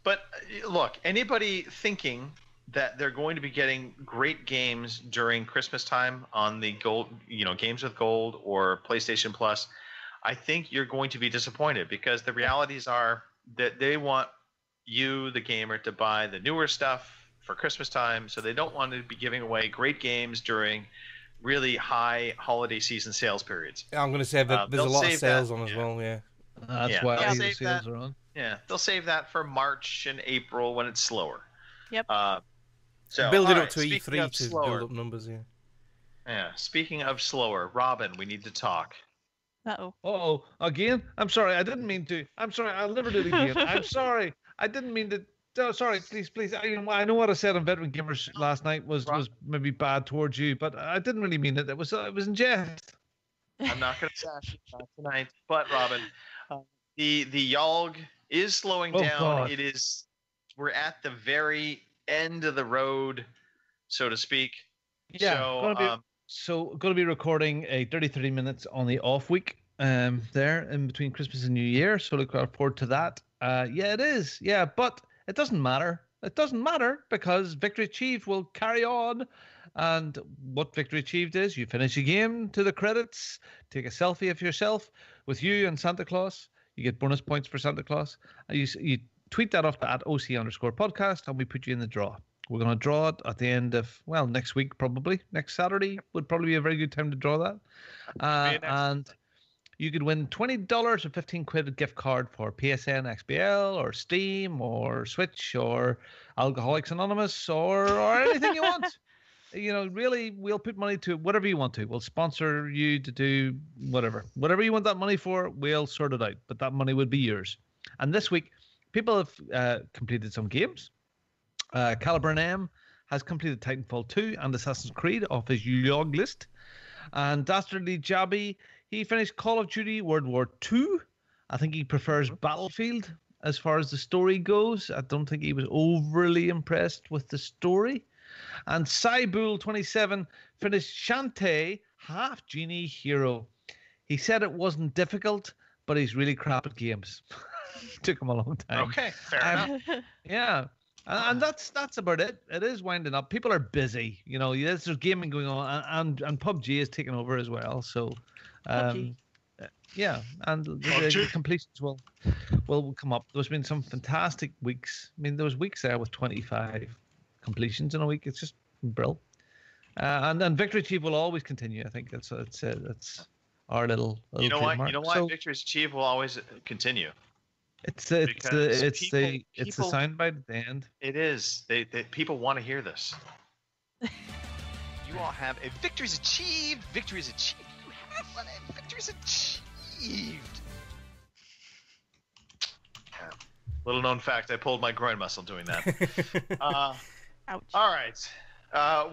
But look, anybody thinking that they're going to be getting great games during Christmas time on the gold, Games with Gold or PlayStation Plus, I think you're going to be disappointed because the realities are that they want you, the gamer, to buy the newer stuff for Christmas time, so they don't want to be giving away great games during really high holiday season sales periods. I'm going to say that there's a they'll lot of save sales that, on as yeah. well, yeah. That's why they'll the save sales that. are on. Yeah, they'll save that for March and April when it's slower. Yep. So Build it all up right, to speaking E3 of to slower, build up numbers, yeah. Yeah, speaking of slower, Robin, we need to talk. Uh-oh. Uh-oh. Again? I'm sorry. I didn't mean to. I'm sorry. I'll never do it again. I'm sorry. I didn't mean to. Oh, sorry. Please. I know what I said on Veteran Gamers last night was maybe bad towards you, but I didn't really mean it. It was in jest. I'm not going to sash you not tonight, but Robin, the YOLG is slowing down. God. It is. We're at the very end of the road, so to speak. Yeah. So, Going to be recording a 30 minutes on the off week there in between Christmas and New Year. So look forward to that. Yeah, it is. Yeah, but it doesn't matter. It doesn't matter because Victory Achieved will carry on. And what Victory Achieved is you finish a game to the credits, take a selfie of yourself with you and Santa Claus. You get bonus points for Santa Claus. And you tweet that off to @OC_podcast and we put you in the draw. We're going to draw it at the end of, well, next week probably. Next Saturday would probably be a very good time to draw that. And you could win $20 or 15 quid gift card for PSN, XBL, or Steam, or Switch, or Alcoholics Anonymous, or anything you want. You know, really, we'll put money to whatever you want to. We'll sponsor you to do whatever. Whatever you want that money for, we'll sort it out. But that money would be yours. And this week, people have completed some games. Caliburn M has completed Titanfall 2 and Assassin's Creed off his log list. And Dastardly Jabby, he finished Call of Duty World War II. I think he prefers Battlefield as far as the story goes. I don't think he was overly impressed with the story. And Cybool27 finished Shantae Half Genie Hero. He said it wasn't difficult, but he's really crap at games. Took him a long time. Okay, fair enough. Yeah. And that's about it. It is winding up. People are busy. You know, there's gaming going on, and PUBG is taking over as well. So, yeah, and the completions will come up. There's been some fantastic weeks. I mean, there was weeks there with 25 completions in a week. It's just brilliant. And then Victory Achieved will always continue. I think that's our little you know trademark. why? You know why So, Victory Achieved will always continue. It's the People- soundbite at the end. It is. They people want to hear this. You all have a victory's achieved. Victory's achieved. You have one. A victory's achieved. Yeah. Little known fact: I pulled my groin muscle doing that. Ouch. All right.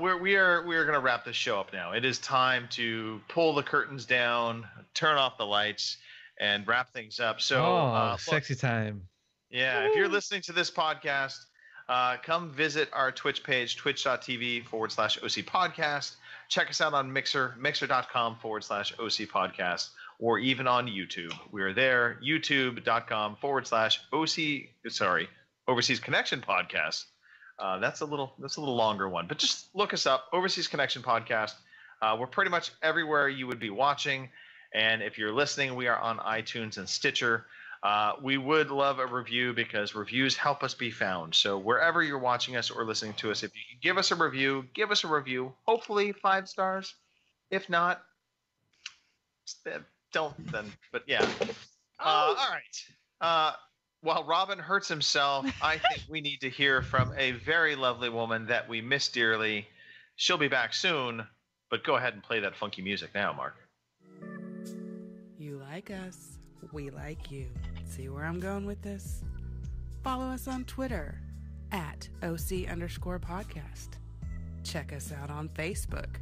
We are going to wrap this show up now. It is time to pull the curtains down, turn off the lights, and wrap things up. So, sexy time. yeah, if you're listening to this podcast, come visit our Twitch page, twitch.tv/OC Podcast. Check us out on Mixer, mixer.com/OC Podcast, or even on YouTube. We are there, youtube.com/Overseas Connection Podcast. That's a little longer one, but just look us up, Overseas Connection Podcast. We're pretty much everywhere you would be watching. And if you're listening, we are on iTunes and Stitcher. We would love a review because reviews help us be found. So wherever you're watching us or listening to us, if you can give us a review, give us a review. Hopefully 5 stars. If not, don't then. But yeah. All right. While Robin hurts himself, I think we need to hear from a very lovely woman that we miss dearly. She'll be back soon, but go ahead and play that funky music now, Mark. You like us, we like you. See where I'm going with this? Follow us on Twitter @OC_podcast. Check us out on Facebook,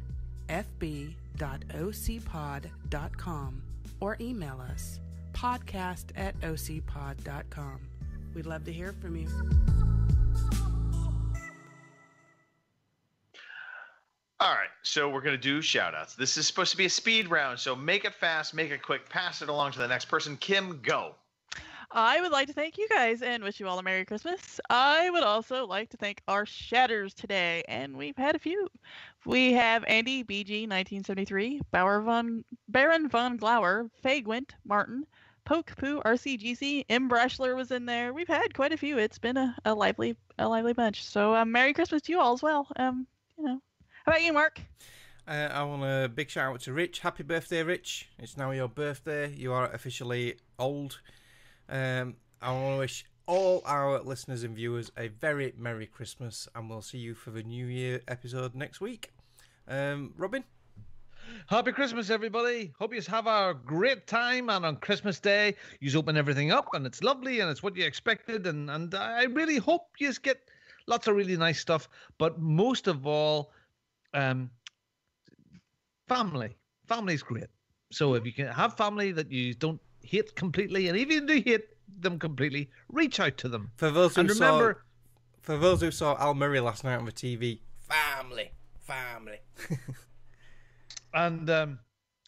fb.ocpod.com, or email us, podcast@ocpod.com. We'd love to hear from you. All right, so we're going to do shout-outs. This is supposed to be a speed round, so make it fast, make it quick, pass it along to the next person. Kim, go. I would like to thank you guys and wish you all a Merry Christmas. I would also like to thank our shatters today, and we've had a few. We have Andy BG 1973, Baron von Glauer, Faye Gwent, Martin, Poke Poo RCGC, M Brashler was in there. We've had quite a few. It's been a lively bunch. So Merry Christmas to you all as well. How about you, Mark? I want a big shout out to Rich. Happy birthday, Rich. It's now your birthday. You are officially old. I want to wish all our listeners and viewers a very Merry Christmas, and we'll see you for the New Year episode next week. Robin? Happy Christmas, everybody. Hope you have a great time. And on Christmas Day, you open everything up, and it's lovely, and it's what you expected. And I really hope you get lots of really nice stuff. But most of all, family. Family's great. So if you can have family that you don't hate completely, and even if you do hate them completely, reach out to them. For those who saw Al Murray last night on the TV, family. And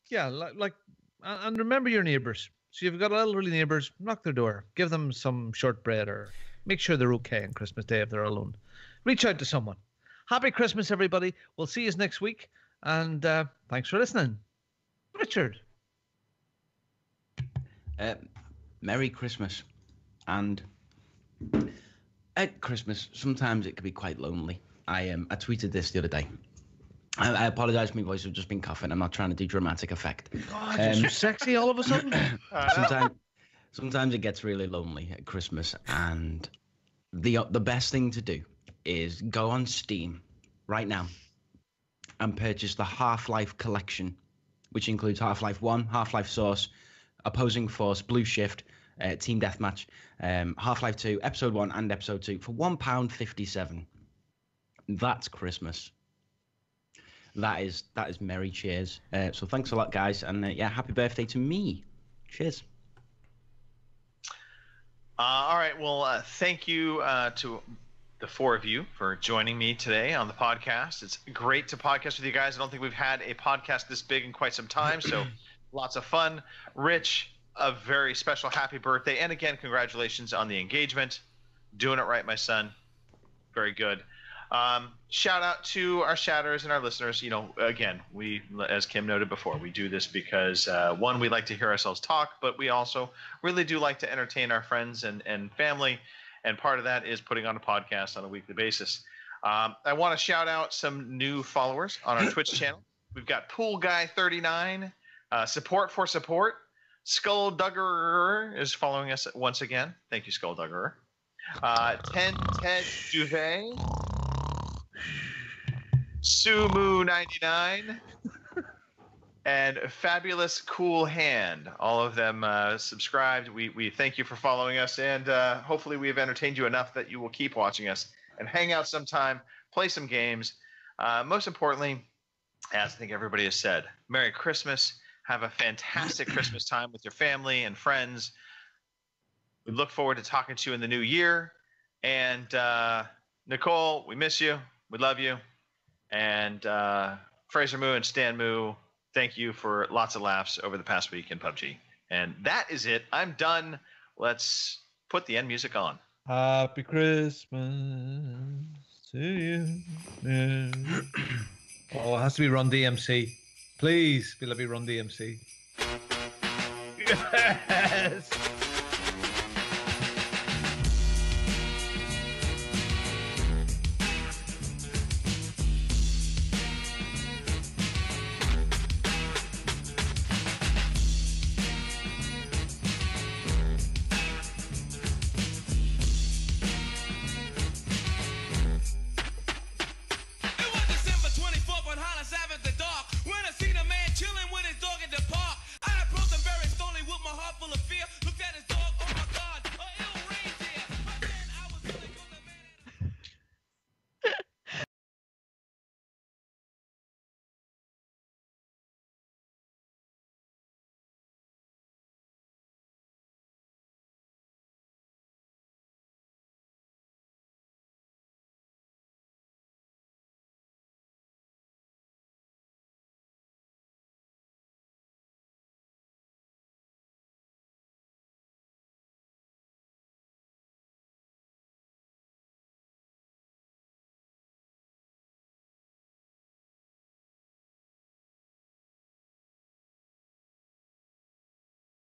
yeah, like And remember your neighbours. So you've got elderly neighbours, knock their door, give them some shortbread, or make sure they're okay on Christmas Day if they're alone. Reach out to someone. Happy Christmas, everybody. We'll see you next week. And thanks for listening. Richard. Merry Christmas. And at Christmas, sometimes it can be quite lonely. I tweeted this the other day. I apologise for my voice. I've just been coughing. I'm not trying to do dramatic effect. God, you're so sexy all of a sudden. Sometimes it gets really lonely at Christmas, and the best thing to do is go on Steam right now and purchase the Half-Life collection, which includes Half-Life 1, Half-Life Source, Opposing Force, Blue Shift, Team Deathmatch, Half-Life 2, Episode 1 and Episode 2 for £1.57. That's Christmas. That is merry cheers. So thanks a lot, guys, and happy birthday to me. Cheers. All right. Well, thank you to the four of you for joining me today on the podcast. It's great to podcast with you guys. I don't think we've had a podcast this big in quite some time, so lots of fun. Rich, a very special happy birthday, and again, congratulations on the engagement. Doing it right, my son. Very good. Shout out to our shatters and our listeners. Again, we, as Kim noted before, we do this because one, we like to hear ourselves talk, but we also really do like to entertain our friends and family. And part of that is putting on a podcast on a weekly basis. I want to shout out some new followers on our Twitch channel. We've got Pool Guy 39, Support for Support. Skullduggerer is following us once again. Thank you, Skullduggerer. Ted Duvet. Sumu99 and Fabulous Cool Hand. All of them subscribed. We thank you for following us, and hopefully we have entertained you enough that you will keep watching us and hang out sometime, play some games. Most importantly, as I think everybody has said, Merry Christmas. Have a fantastic Christmas time with your family and friends. We look forward to talking to you in the new year. And Nicole, we miss you. We love you. And Fraser Moo and Stan Moo, thank you for lots of laughs over the past week in PUBG. And that is it. I'm done. Let's put the end music on. Happy Christmas to you. Oh, it has to be Run DMC. Please, let me Run DMC. Yes.